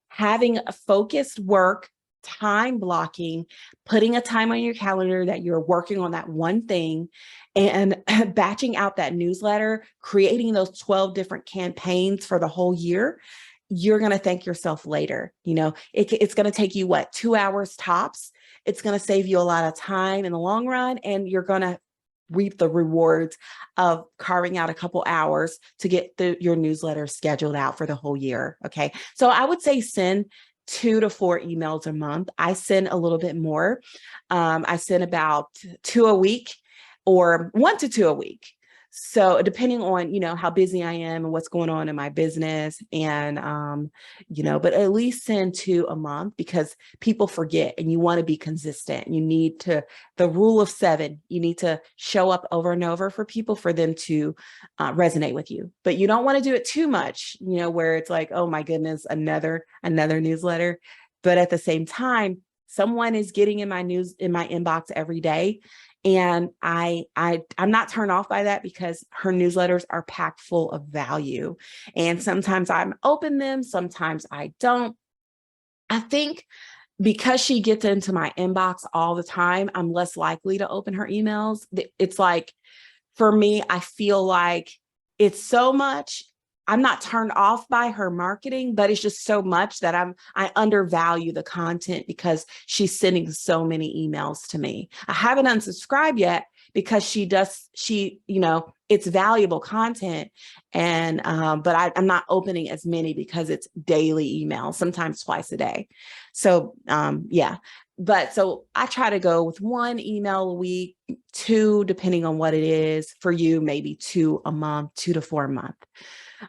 having a focused work, time blocking, putting a time on your calendar that you're working on that one thing, and batching out that newsletter, creating those 12 different campaigns for the whole year. You're going to thank yourself later. It's going to take you 2 hours tops. It's going to save you a lot of time in the long run, and you're going to reap the rewards of carving out a couple hours to get your newsletter scheduled out for the whole year. Okay. So I would say send 2 to 4 emails a month. I send a little bit more. I send about 2 a week, or 1 to 2 a week. So depending on, how busy I am and what's going on in my business, and, but at least send 2 a month, because people forget, and you want to be consistent. You need the rule of 7, you need to show up over and over for people, for them to resonate with you. But you don't want to do it too much, where it's like, oh my goodness, another newsletter. But at the same time, someone is getting in my inbox every day. And I'm not turned off by that, because her newsletters are packed full of value. And sometimes I'm open them, sometimes I don't. I think because she gets into my inbox all the time, I'm less likely to open her emails. It's like, for me, I feel like it's so much. I'm not turned off by her marketing, but it's just so much that I undervalue the content, because she's sending so many emails to me. I haven't unsubscribed yet, because it's valuable content. And, but I'm not opening as many, because it's daily emails, sometimes twice a day. So, yeah. But so I try to go with 1 email a week, 2, depending on what it is for you, maybe 2 a month, 2 to 4 a month.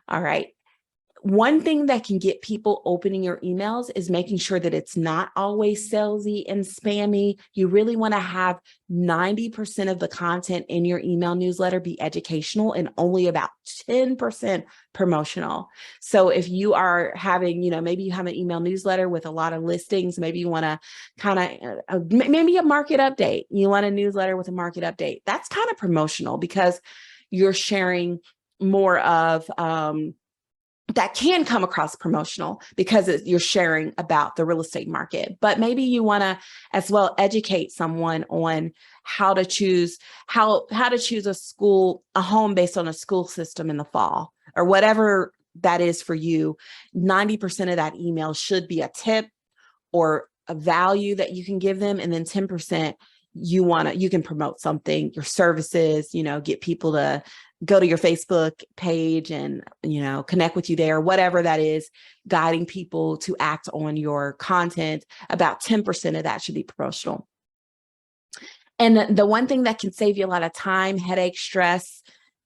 All right. One thing that can get people opening your emails is making sure that it's not always salesy and spammy. You really want to have 90% of the content in your email newsletter be educational, and only about 10% promotional. So if you are having, maybe you have an email newsletter with a lot of listings, maybe you want to kind of, maybe a market update. You want a newsletter with a market update. That's kind of promotional, because you're sharing more of, that can come across promotional, because you're sharing about the real estate market. But maybe you want to as well educate someone on how to choose a home based on a school system in the fall, or whatever that is for you. 90% of that email should be a tip or a value that you can give them, and then 10% you can promote something, your services, get people to go to your Facebook page and, connect with you there, whatever that is, guiding people to act on your content. About 10% of that should be promotional. And the one thing that can save you a lot of time, headache, stress,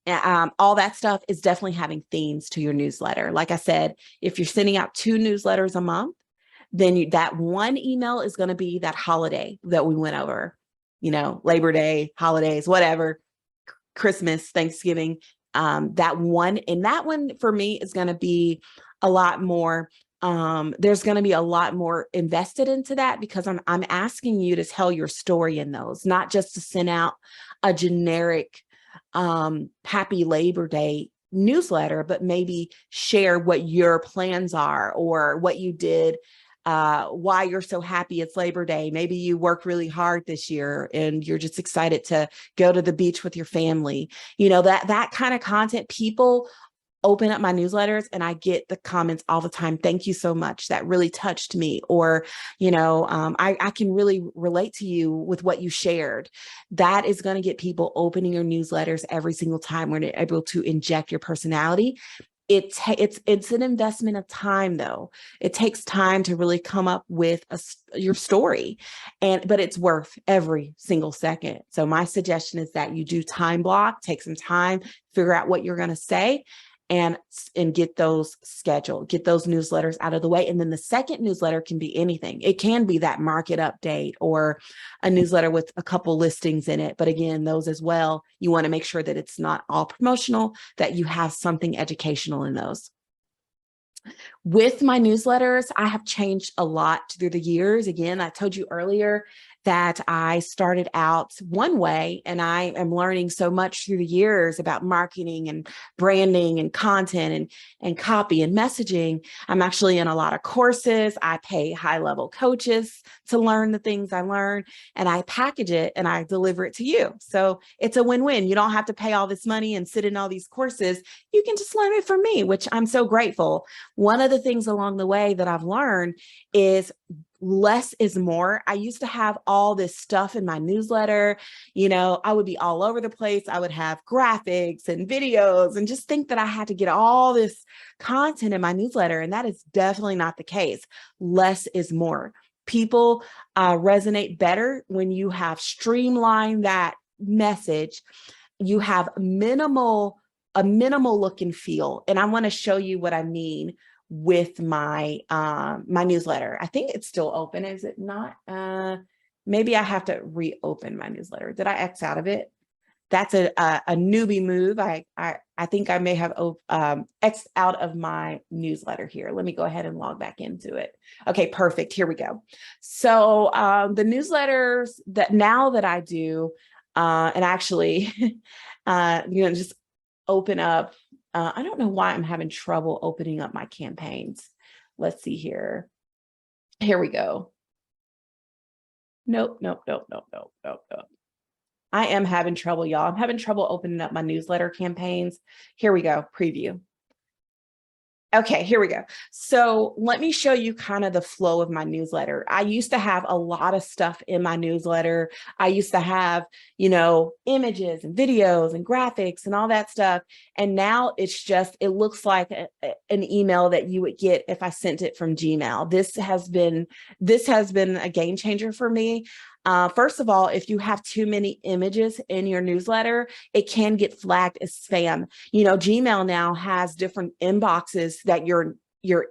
all that stuff, is definitely having themes to your newsletter. Like I said, if you're sending out 2 newsletters a month, then that one email is going to be that holiday that we went over, Labor Day, holidays, whatever, Christmas, Thanksgiving. That one for me is going to be a lot more. There's going to be a lot more invested into that, because I'm asking you to tell your story in those, not just to send out a generic happy Labor Day newsletter, but maybe share what your plans are, or what you did, why you're so happy it's Labor Day. Maybe you worked really hard this year and you're just excited to go to the beach with your family. That kind of content. People open up my newsletters and I get the comments all the time. Thank you so much. That really touched me. Or, I can really relate to you with what you shared. That is going to get people opening your newsletters every single time when you're able to inject your personality. It's an investment of time, though. It takes time to really come up with your story, but it's worth every single second. So my suggestion is that you do time block, take some time, figure out what you're going to say, and get those scheduled, get those newsletters out of the way. And then the second newsletter can be anything. It can be that market update or a newsletter with a couple listings in it. But again, those as well, you want to make sure that it's not all promotional, that you have something educational in those. With my newsletters, I have changed a lot through the years. Again, I told you earlier that I started out one way, and I am learning so much through the years about marketing and branding and content and copy and messaging. I'm actually in a lot of courses. I pay high-level coaches to learn the things I learn, and I package it and I deliver it to you. So it's a win-win. You don't have to pay all this money and sit in all these courses. You can just learn it from me, which I'm so grateful. One of the things along the way that I've learned is less is more. I used to have all this stuff in my newsletter. I would be all over the place. I would have graphics and videos and just think that I had to get all this content in my newsletter. And that is definitely not the case. Less is more. People resonate better when you have streamlined that message. You have a minimal look and feel. And I want to show you what I mean with my my newsletter. I think it's still open, is it not? Maybe I have to reopen my newsletter. Did I X out of it? That's a newbie move. I think I may have X'd out of my newsletter here. Let me go ahead and log back into it. Okay, perfect. Here we go. So the newsletters that now that I do, and actually, just open up. I don't know why I'm having trouble opening up my campaigns. Let's see here. Here we go. Nope. I am having trouble, y'all. I'm having trouble opening up my newsletter campaigns. Here we go. Preview. Okay, here we go. So let me show you kind of the flow of my newsletter. I used to have a lot of stuff in my newsletter. I used to have, images and videos and graphics and all that stuff. And now it looks like an email that you would get if I sent it from Gmail. This has been a game changer for me. First of all, if you have too many images in your newsletter, it can get flagged as spam. Gmail now has different inboxes that your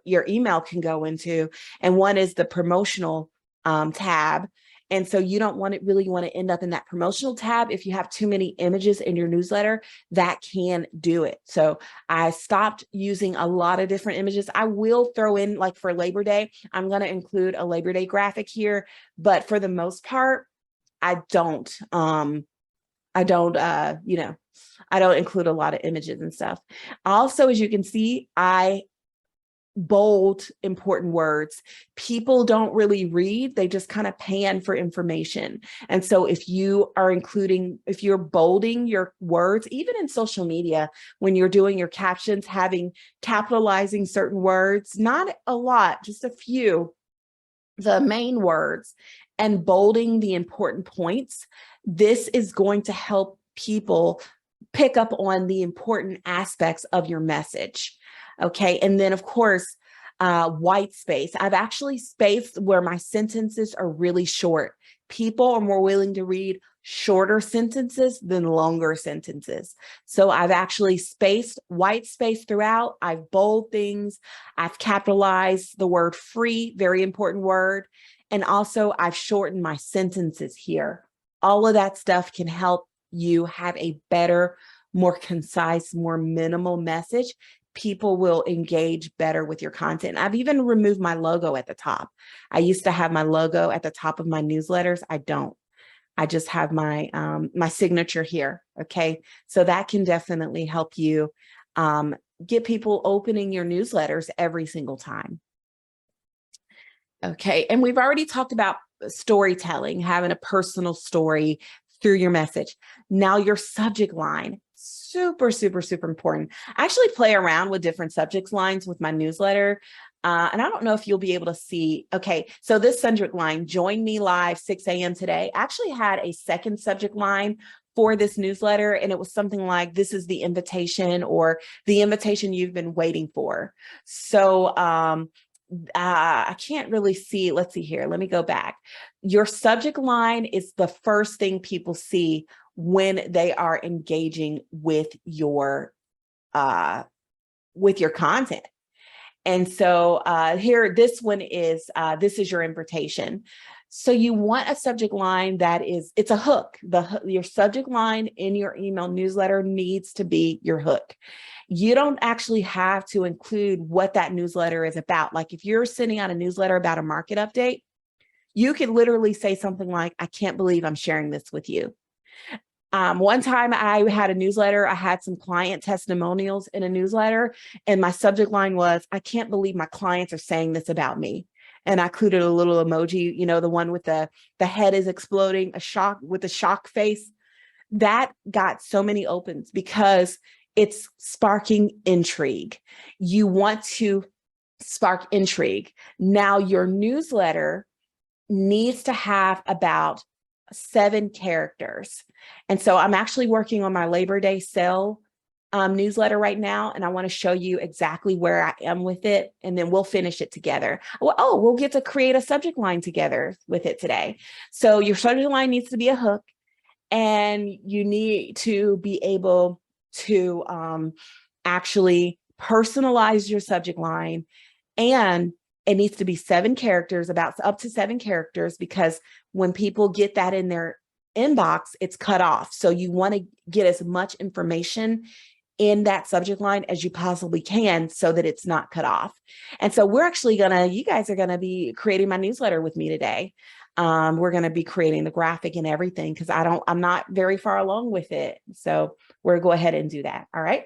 email can go into, and one is the promotional tab. And so you don't really want to end up in that promotional tab. If you have too many images in your newsletter, that can do it. So I stopped using a lot of different images. I will throw in, like for Labor Day, I'm going to include a Labor Day graphic here, but for the most part, I don't include a lot of images and stuff. Also, as you can see, I bold important words. People don't really read, they just kind of pan for information. And so if you're bolding your words, even in social media, when you're doing your captions, capitalizing certain words, not a lot, just a few, the main words, and bolding the important points, this is going to help people pick up on the important aspects of your message. Okay. And then of course, white space. I've actually spaced where my sentences are really short. People are more willing to read shorter sentences than longer sentences. So I've actually spaced white space throughout. I've bold things. I've capitalized the word free, very important word. And also I've shortened my sentences here. All of that stuff can help you have a better, more concise, more minimal message. People will engage better with your content. I've even removed my logo at the top. I used to have my logo at the top of my newsletters. I don't. I just have my my signature here. Okay, so that can definitely help you get people opening your newsletters every single time. Okay, and we've already talked about storytelling, having a personal story through your message. Now your subject line, super, super, super important. I actually play around with different subject lines with my newsletter. And I don't know if you'll be able to see. Okay, so this subject line, join me live 6 a.m. today, actually had a second subject line for this newsletter, and it was something like, this is the invitation, or the invitation you've been waiting for. So I can't really see. Let's see here. Let me go back. Your subject line is the first thing people see when they are engaging with your content. And so here, this one is, this is your invitation. So you want a subject line that is, it's a hook. Your subject line in your email newsletter needs to be your hook. You don't actually have to include what that newsletter is about. Like if you're sending out a newsletter about a market update, you could literally say something like, I can't believe I'm sharing this with you. One time I had a newsletter, I had some client testimonials in a newsletter, and my subject line was, I can't believe my clients are saying this about me. And I included a little emoji, you know, the one with the head is exploding, a shock with a shock face. That got so many opens because it's sparking intrigue. You want to spark intrigue. Now your newsletter needs to have about 7 characters. And so I'm actually working on my Labor Day sale newsletter right now, and I want to show you exactly where I am with it, and then we'll finish it together. We'll get to create a subject line together with it today. So your subject line needs to be a hook, and you need to be able to actually personalize your subject line, and it needs to be 7 characters, about up to 7 characters, because when people get that in their inbox, it's cut off. So you want to get as much information in that subject line as you possibly can so that it's not cut off. And so we're actually you guys are gonna be creating my newsletter with me today. We're gonna be creating the graphic and everything, because I'm not very far along with it. So we're gonna go ahead and do that. All right.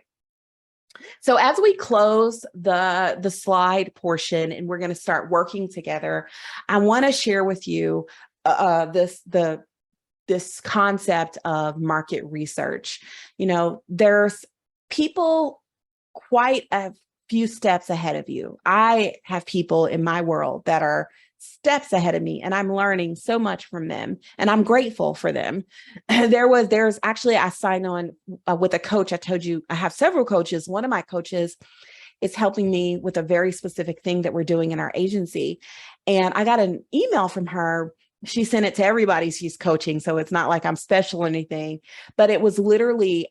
So as we close the slide portion and we're going to start working together, I want to share with you this concept of market research. You know, there's people quite a few steps ahead of you. I have people in my world that are steps ahead of me, and I'm learning so much from them, and I'm grateful for them. There's actually, I signed on with a coach. I told you I have several coaches. One of my coaches is helping me with a very specific thing that we're doing in our agency. And I got an email from her. She sent it to everybody she's coaching, so it's not like I'm special or anything, but it was literally,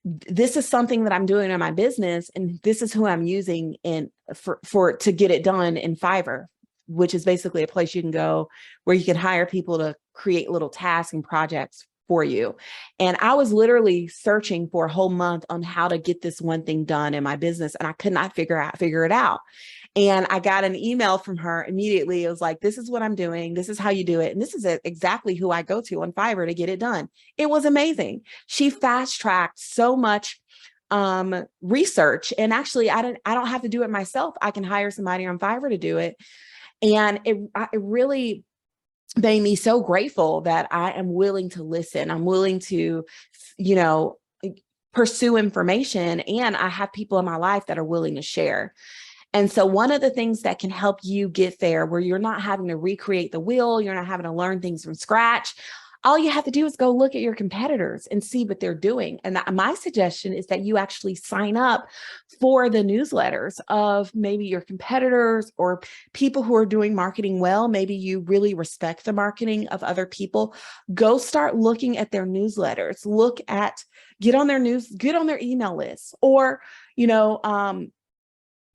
this is something that I'm doing in my business, and this is who I'm using to get it done in Fiverr, which is basically a place you can go where you can hire people to create little tasks and projects for you. And I was literally searching for a whole month on how to get this one thing done in my business, and I could not figure it out. And I got an email from her immediately. It was like, this is what I'm doing. This is how you do it. And this is exactly who I go to on Fiverr to get it done. It was amazing. She fast-tracked so much research. And actually, I don't have to do it myself. I can hire somebody on Fiverr to do it. And it really made me so grateful that I am willing to listen. I'm willing to, pursue information. And I have people in my life that are willing to share. And so one of the things that can help you get there, where you're not having to recreate the wheel, you're not having to learn things from scratch, all you have to do is go look at your competitors and see what they're doing. And my suggestion is that you actually sign up for the newsletters of maybe your competitors or people who are doing marketing well. Maybe you really respect the marketing of other people. Go start looking at their newsletters. Get on their email list, or,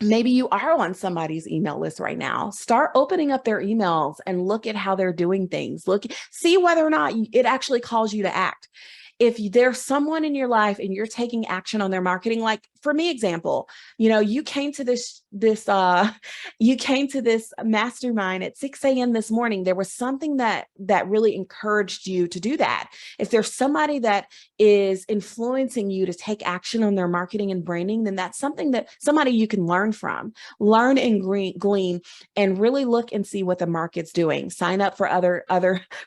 maybe you are on somebody's email list right now. Start opening up their emails and look at how they're doing things. See whether or not it actually calls you to act. If there's someone in your life and you're taking action on their marketing, like for me, example, you came to this mastermind at 6 a.m. this morning. There was something that really encouraged you to do that. If there's somebody that is influencing you to take action on their marketing and branding, then that's somebody you can learn from, learn and glean, and really look and see what the market's doing. Sign up for other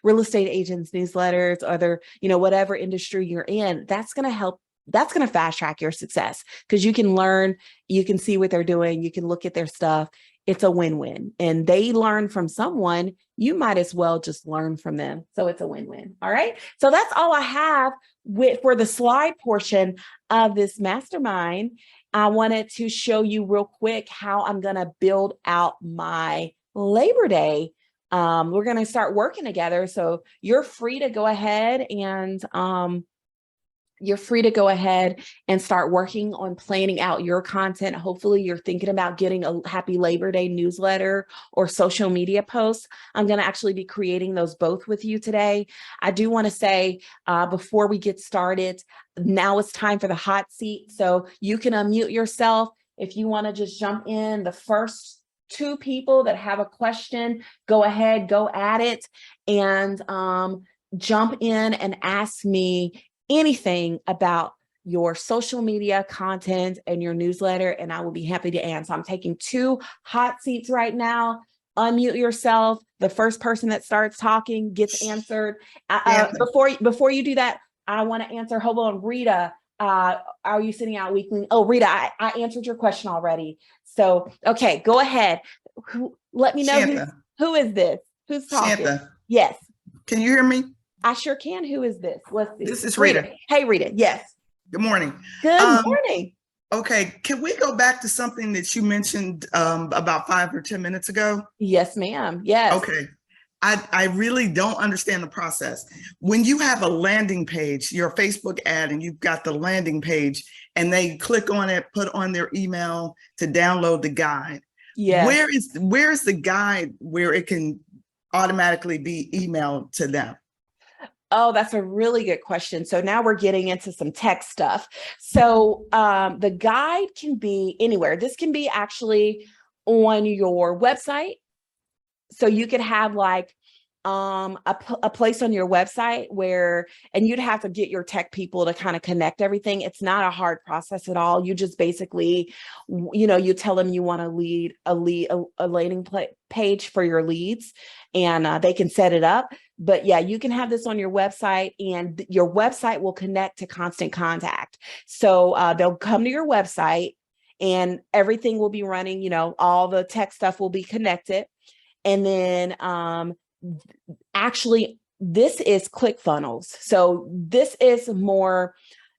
real estate agents newsletters, whatever industry you're in. That's going to help. That's going to fast track your success, because you can learn, you can see what they're doing, you can look at their stuff. it's a win-win. And they learn from someone, you might as well just learn from them. So it's a win-win. All right. So that's all I have for the slide portion of this mastermind. I wanted to show you real quick how I'm going to build out my Labor Day. We're going to start working together. So you're free to go ahead and start working on planning out your content. Hopefully you're thinking about getting a happy Labor Day newsletter or social media posts. I'm going to actually be creating those both with you today. I do want to say before we get started, now it's time for the hot seat. So you can unmute yourself. If you want to just jump in, the first 2 people that have a question, go ahead, go at it, and jump in and ask me anything about your social media content and your newsletter, and I will be happy to answer. I'm taking 2 hot seats right now. Unmute yourself. The first person that starts talking gets answered. Before you do that, I want to answer. Hold on, Rita. Are you sending out weekly? Oh, Rita, I answered your question already. So, okay, go ahead. Let me know who is this? Who's talking? Shantha. Yes. Can you hear me? I sure can. Who is this? Let's see. This is Rita. Hey, Rita. Yes. Good morning. Good morning. Okay. Can we go back to something that you mentioned about 5 or 10 minutes ago? Yes, ma'am. Yes. Okay. I really don't understand the process. When you have a landing page, your Facebook ad, and you've got the landing page, and they click on it, put on their email to download the guide. Yeah. Where is the guide where it can automatically be emailed to them? Oh, that's a really good question. So now we're getting into some tech stuff. So the guide can be anywhere. This can be actually on your website. So you could have like a place on your website where, and you'd have to get your tech people to kind of connect everything. It's not a hard process at all. You just basically, you tell them you want to a landing page for your leads, and they can set it up. But yeah, you can have this on your website, and your website will connect to Constant Contact. So they'll come to your website and everything will be running, all the tech stuff will be connected. And then actually, this is ClickFunnels. So this is more,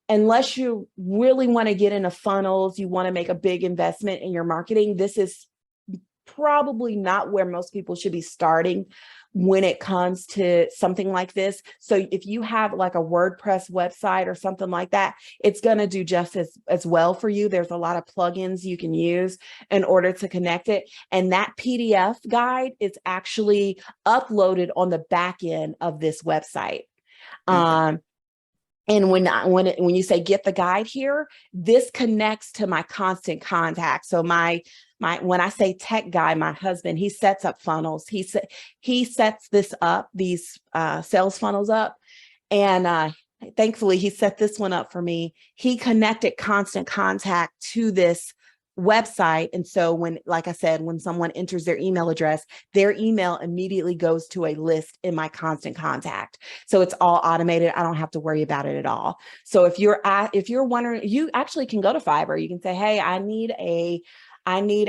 unless you really want to get into funnels, you want to make a big investment in your marketing, this is probably not where most people should be starting when it comes to something like this. So if you have like a WordPress website or something like that, it's going to do just as well for you. There's a lot of plugins you can use in order to connect it. And that PDF guide is actually uploaded on the back end of this website. Okay. And when you say get the guide here, this connects to my Constant Contact. So when I say tech guy, my husband, he sets up funnels. He sets this up, these sales funnels up. And thankfully he set this one up for me. He connected Constant Contact to this website. And so like I said, when someone enters their email address, their email immediately goes to a list in my Constant Contact. So it's all automated. I don't have to worry about it at all. So if you're wondering, you actually can go to Fiverr. You can say, hey, I need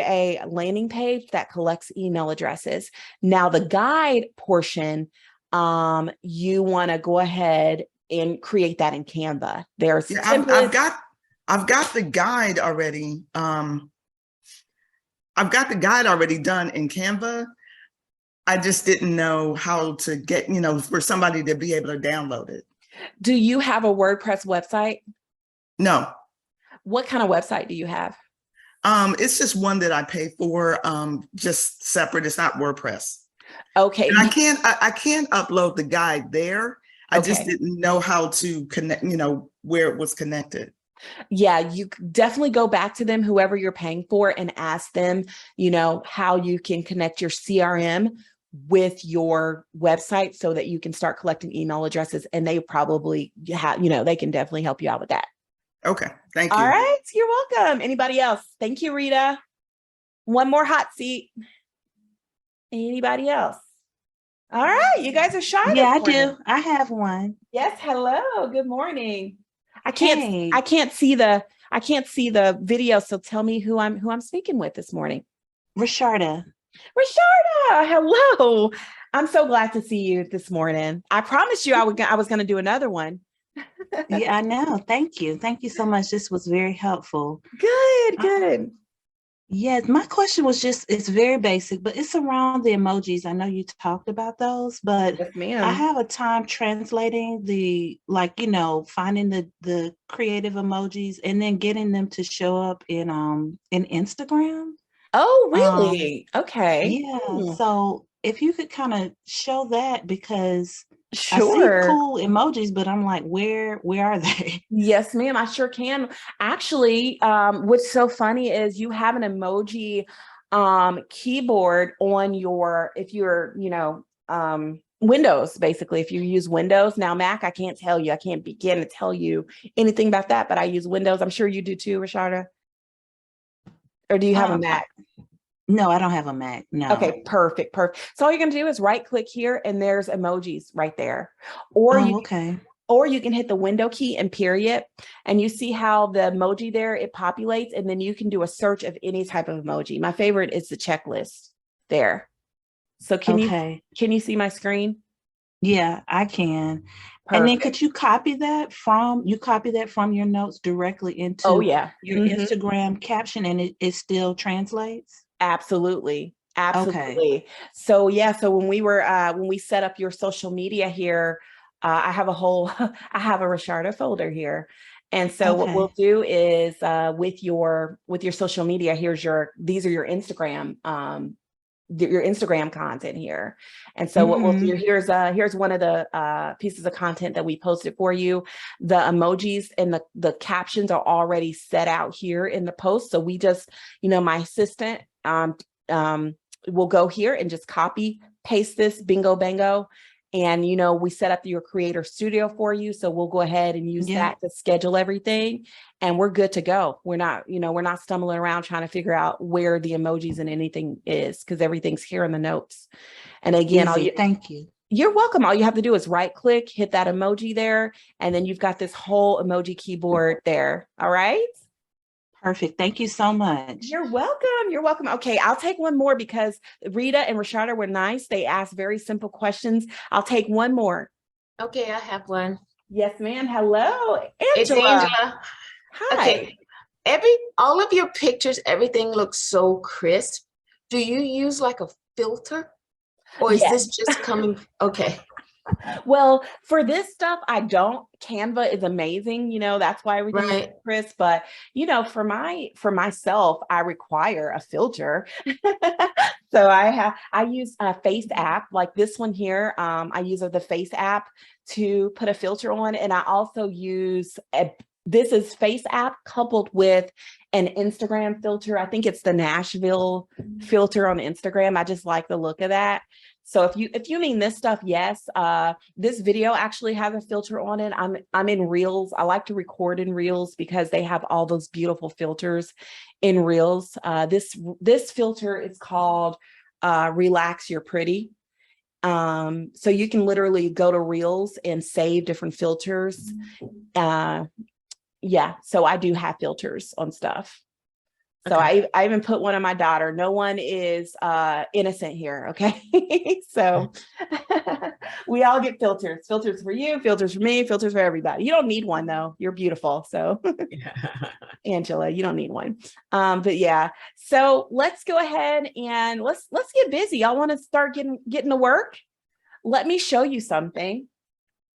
a landing page that collects email addresses. Now the guide portion, you want to go ahead and create that in Canva. There's I've got the guide already. I've got the guide already done in Canva. I just didn't know how to get, for somebody to be able to download it. Do you have a WordPress website? No. What kind of website do you have? It's just one that I pay for, just separate. It's not WordPress. Okay. And I can't upload the guide there. I just didn't know how to connect, where it was connected. Yeah, you definitely go back to them, whoever you're paying for, and ask them, how you can connect your CRM with your website so that you can start collecting email addresses. And they probably have, they can definitely help you out with that. Okay. Thank you. All right. You're welcome. Anybody else? Thank you, Rita. One more hot seat. Anybody else? All right. You guys are shy. Yeah, I do. I have one. Yes. Hello. Good morning. I can't see the video. So tell me who I'm speaking with this morning. Rasharda. Rasharda, hello. I'm so glad to see you this morning. I promised you I was going to do another one. Yeah, I know. Thank you. Thank you so much. This was very helpful. Good, good. Yes, my question was it's very basic, but it's around the emojis. I know you talked about those, but Yes, I ma'am. have a time translating finding the creative emojis and then getting them to show up in Instagram. Oh, Um, really? Okay. yeah, so if you could kind of show that because I see Sure. cool emojis, but I'm like, where are they? Yes, ma'am. I sure can. Actually, what's so funny is you have an emoji keyboard on your, if you're, Windows, basically, if you use Windows. Now, Mac, I can't tell you. I can't begin to tell you anything about that, but I use Windows. I'm sure you do too, Rashada. Or do you have a Um, Mac? no, I don't have a Mac. No. Okay, perfect, perfect. So all you're gonna do is right click here and there's emojis right there. Or you Oh, okay. or you can hit the window key and period, and you see how the emoji there, it populates, and then you can do a search of any type of emoji. My favorite is the checklist there. So Okay. can you see my screen? Yeah, I can. And then Perfect. could you copy that from your notes directly Oh into yeah. your Instagram caption and it still translates? Absolutely. Okay. Absolutely. So yeah, so when we set up your social media here, I have a whole I have a Rasharda folder here. And so what we'll Okay. do is with your social media, these are your Instagram content here. And so what we'll do, Mm-hmm. here's one of the pieces of content that we posted for you. The emojis and the captions are already set out here in the post. So we just, my assistant will go here and just copy, paste this, bingo, bango. And, we set up your creator studio for you. So we'll go ahead and use Yeah. that to schedule everything, and we're good to go. We're not stumbling around trying to figure out where the emojis and anything is, because everything's here in the notes. And again, Easy. Thank you. you're welcome. All you have to do is right click, hit that emoji there, and then you've got this whole emoji keyboard there. All right. Perfect. Thank you so much. You're welcome. You're welcome. Okay, I'll take one more because Rita and Rashada were nice. They asked very simple questions. I'll take one more. Okay, I have one. Yes, ma'am. Hello, It's Angela. Angela. Hi. Okay, all of your pictures, everything looks so crisp. Do you use like a filter, or is Yes. this just coming? Okay. Well, for this stuff, I don't. Canva is amazing. That's why everything is Right. crisp. But for myself, I require a filter. So I use a Face app like this one here. I use the Face app to put a filter on, and I also use this is Face app coupled with an Instagram filter. I think it's the Nashville filter on Instagram. I just like the look of that. So if you mean this stuff, yes. This video actually has a filter on it. I'm in Reels. I like to record in Reels because they have all those beautiful filters in Reels. This filter is called Relax You're Pretty. So you can literally go to Reels and save different filters. Yeah, so I do have filters on stuff. So Okay. I even put one on my daughter. No one is innocent here, okay? So we all get filters. Filters for you, filters for me, filters for everybody. You don't need one though. You're beautiful. So Angela, you don't need one. But yeah, so let's go ahead and let's get busy. I want to start getting to work. Let me show you something.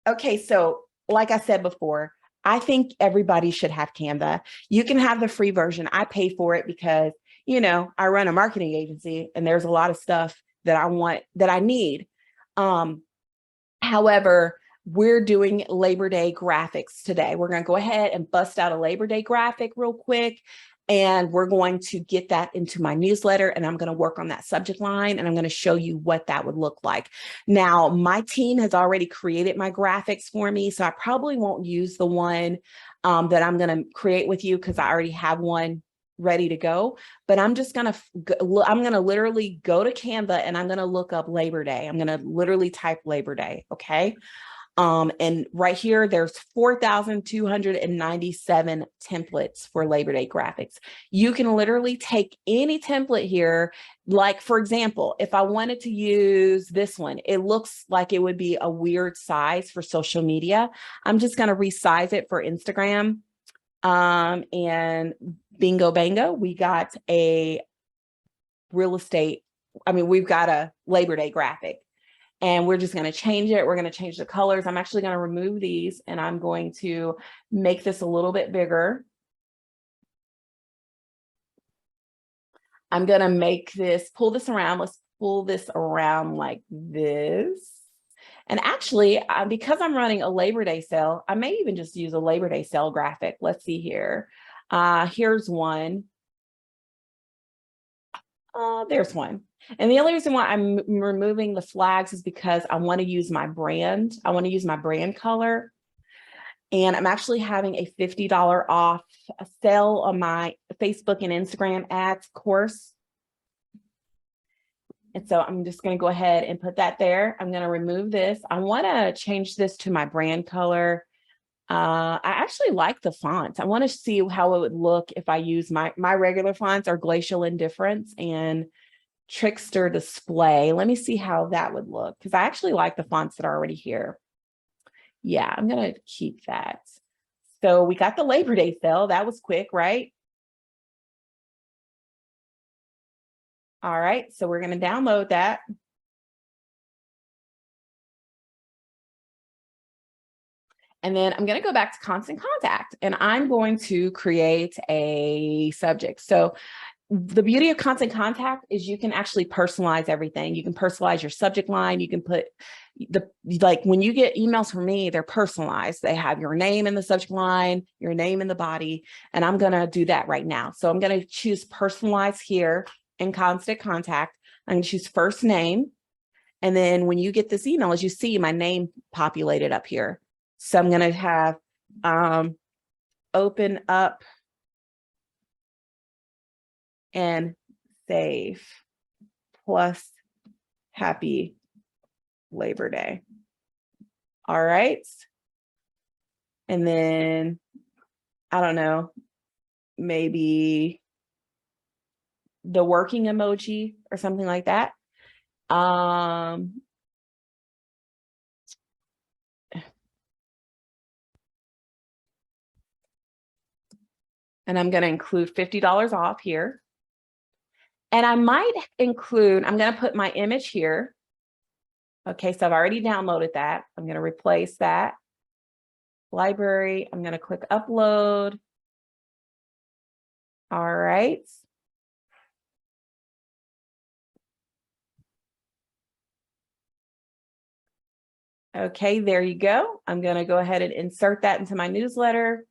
Okay, so like I said before, I think everybody should have Canva. You can have the free version. I pay for it because, I run a marketing agency and there's a lot of stuff that I need. However, we're doing Labor Day graphics today. We're going to go ahead and bust out a Labor Day graphic real quick. And we're going to get that into my newsletter, and I'm going to work on that subject line, and I'm going to show you what that would look like. Now, my team has already created my graphics for me, so I probably won't use the one that I'm going to create with you because I already have one ready to go. But I'm going to literally go to Canva and I'm going to look up Labor Day. I'm going to literally type Labor Day. Okay. And right here, there's 4,297 templates for Labor Day graphics. You can literally take any template here. Like, for example, if I wanted to use this one, it looks like it would be a weird size for social media. I'm just going to resize it for Instagram. And bingo bango, we got a we've got a Labor Day graphic. And we're just going to change it. We're going to change the colors. I'm actually going to remove these and I'm going to make this a little bit bigger. I'm going to pull this around. Let's pull this around like this. And actually, because I'm running a Labor Day sale, I may even just use a Labor Day sale graphic. Let's see here. Here's one. There's one. And the only reason why I'm removing the flags is because I want to use my brand. I want to use my brand color. And I'm actually having a $50 off sale on my Facebook and Instagram ads course. And so I'm just going to go ahead and put that there. I'm going to remove this. I want to change this to my brand color. I actually like the fonts. I want to see how it would look if I use my regular fonts are Glacial Indifference and Trickster Display. Let me see how that would look because I actually like the fonts that are already here. Yeah, I'm going to keep that. So we got the Labor Day sale. That was quick, right? All right, so we're going to download that. And then I'm going to go back to Constant Contact and I'm going to create a subject. So the beauty of Constant Contact is you can actually personalize everything. You can personalize your subject line. You can put like when you get emails from me, they're personalized. They have your name in the subject line, your name in the body, and I'm going to do that right now. So I'm going to choose personalize here in Constant Contact. I'm going to choose first name. And then when you get this email, as you see, my name populated up here. So I'm going to have open up and save plus happy Labor Day. All right. And then, I don't know, maybe the working emoji or something like that. And I'm going to include $50 off here. And I might include, I'm going to put my image here. Okay, so I've already downloaded that. I'm going to replace that. Library, I'm going to click upload. All right. Okay, there you go. I'm going to go ahead and insert that into my newsletter.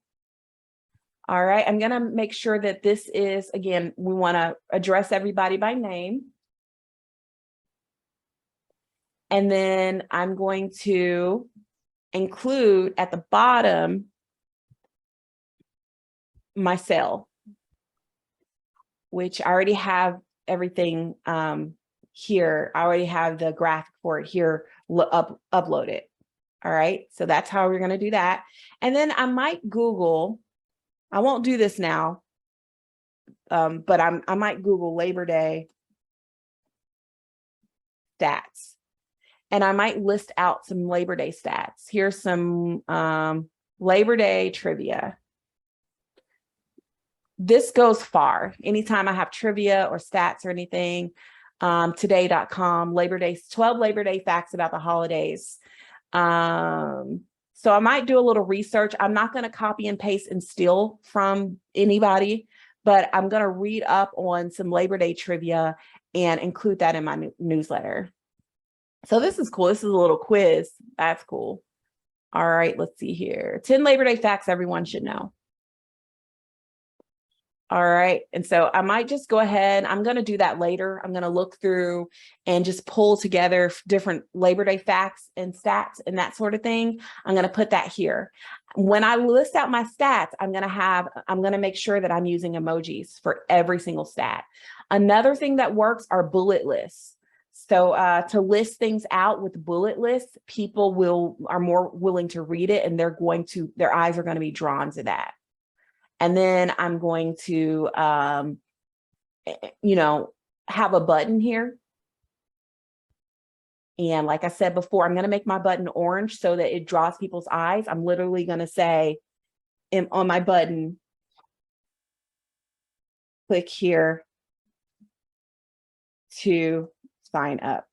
All right, I'm going to make sure that this is, again, we want to address everybody by name. And then I'm going to include at the bottom my cell, which I already have everything here. I already have the graphic for it here uploaded. All right, so that's how we're going to do that. And then I might Google, I won't do this now, but I might Google Labor Day stats. And I might list out some Labor Day stats. Here's some Labor Day trivia. This goes far. Anytime I have trivia or stats or anything, today.com, Labor Day, 12 Labor Day facts about the holidays. So I might do a little research. I'm not going to copy and paste and steal from anybody, but I'm going to read up on some Labor Day trivia and include that in my newsletter. So this is cool. This is a little quiz. That's cool. All right, let's see here. 10 Labor Day facts everyone should know. All right, and so I might just go ahead. I'm going to do that later. I'm going to look through and just pull together different Labor Day facts and stats and that sort of thing. I'm going to put that here. When I list out my stats, I'm going to make sure that I'm using emojis for every single stat. Another thing that works are bullet lists. So to list things out with bullet lists, people are more willing to read it, and their eyes are going to be drawn to that. And then I'm going to, have a button here. And like I said before, I'm going to make my button orange so that it draws people's eyes. I'm literally going to say on my button, click here to sign up.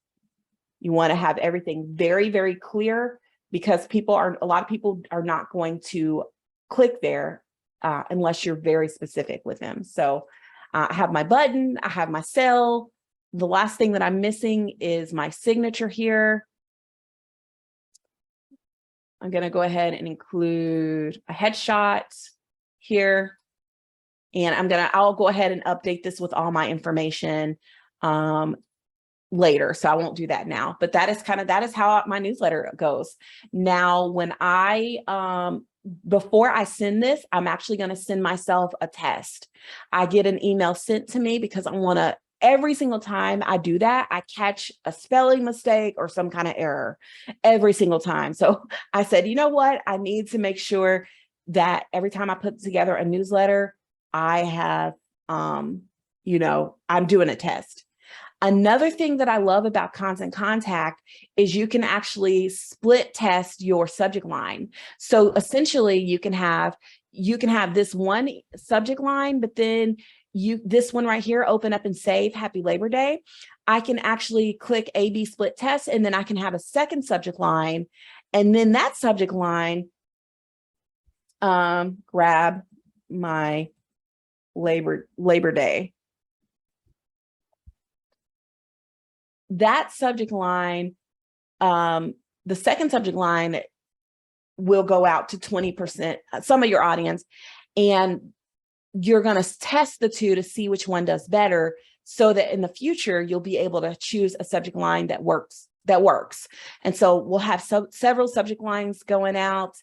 You want to have everything very, very clear, because a lot of people are not going to click there unless you're very specific with them. So I have my button, I have my cell. The last thing that I'm missing is my signature here. I'm going to go ahead and include a headshot here. And I'll go ahead and update this with all my information later. So I won't do that now, but that is how my newsletter goes. Now, when before I send this, I'm actually going to send myself a test. I get an email sent to me because every single time I do that, I catch a spelling mistake or some kind of error every single time. So I said, you know what? I need to make sure that every time I put together a newsletter, I have, I'm doing a test. Another thing that I love about Constant Contact is you can actually split test your subject line. So essentially you can have this one subject line, but then this one right here, open up and save, Happy Labor Day. I can actually click A/B split test, and then I can have a second subject line. And then that subject line, grab my Labor Day. That subject line, the second subject line will go out to 20%, some of your audience, and you're going to test the two to see which one does better, so that in the future, you'll be able to choose a subject line that works. And so we'll have several subject lines going out,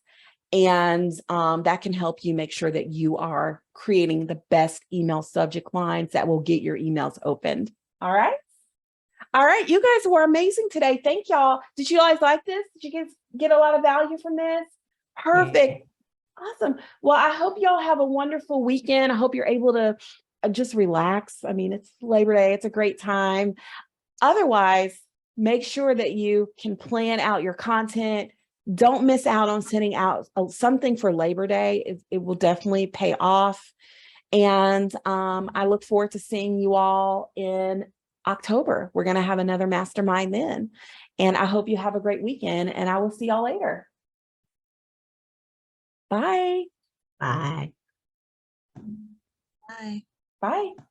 and that can help you make sure that you are creating the best email subject lines that will get your emails opened. All right. All right. You guys were amazing today. Thank y'all. Did you guys like this? Did you guys get a lot of value from this? Perfect. Yeah. Awesome. Well, I hope y'all have a wonderful weekend. I hope you're able to just relax. I mean, it's Labor Day. It's a great time. Otherwise, make sure that you can plan out your content. Don't miss out on sending out something for Labor Day. It will definitely pay off. And I look forward to seeing you all in October. We're going to have another mastermind then. And I hope you have a great weekend, and I will see y'all later. Bye. Bye. Bye.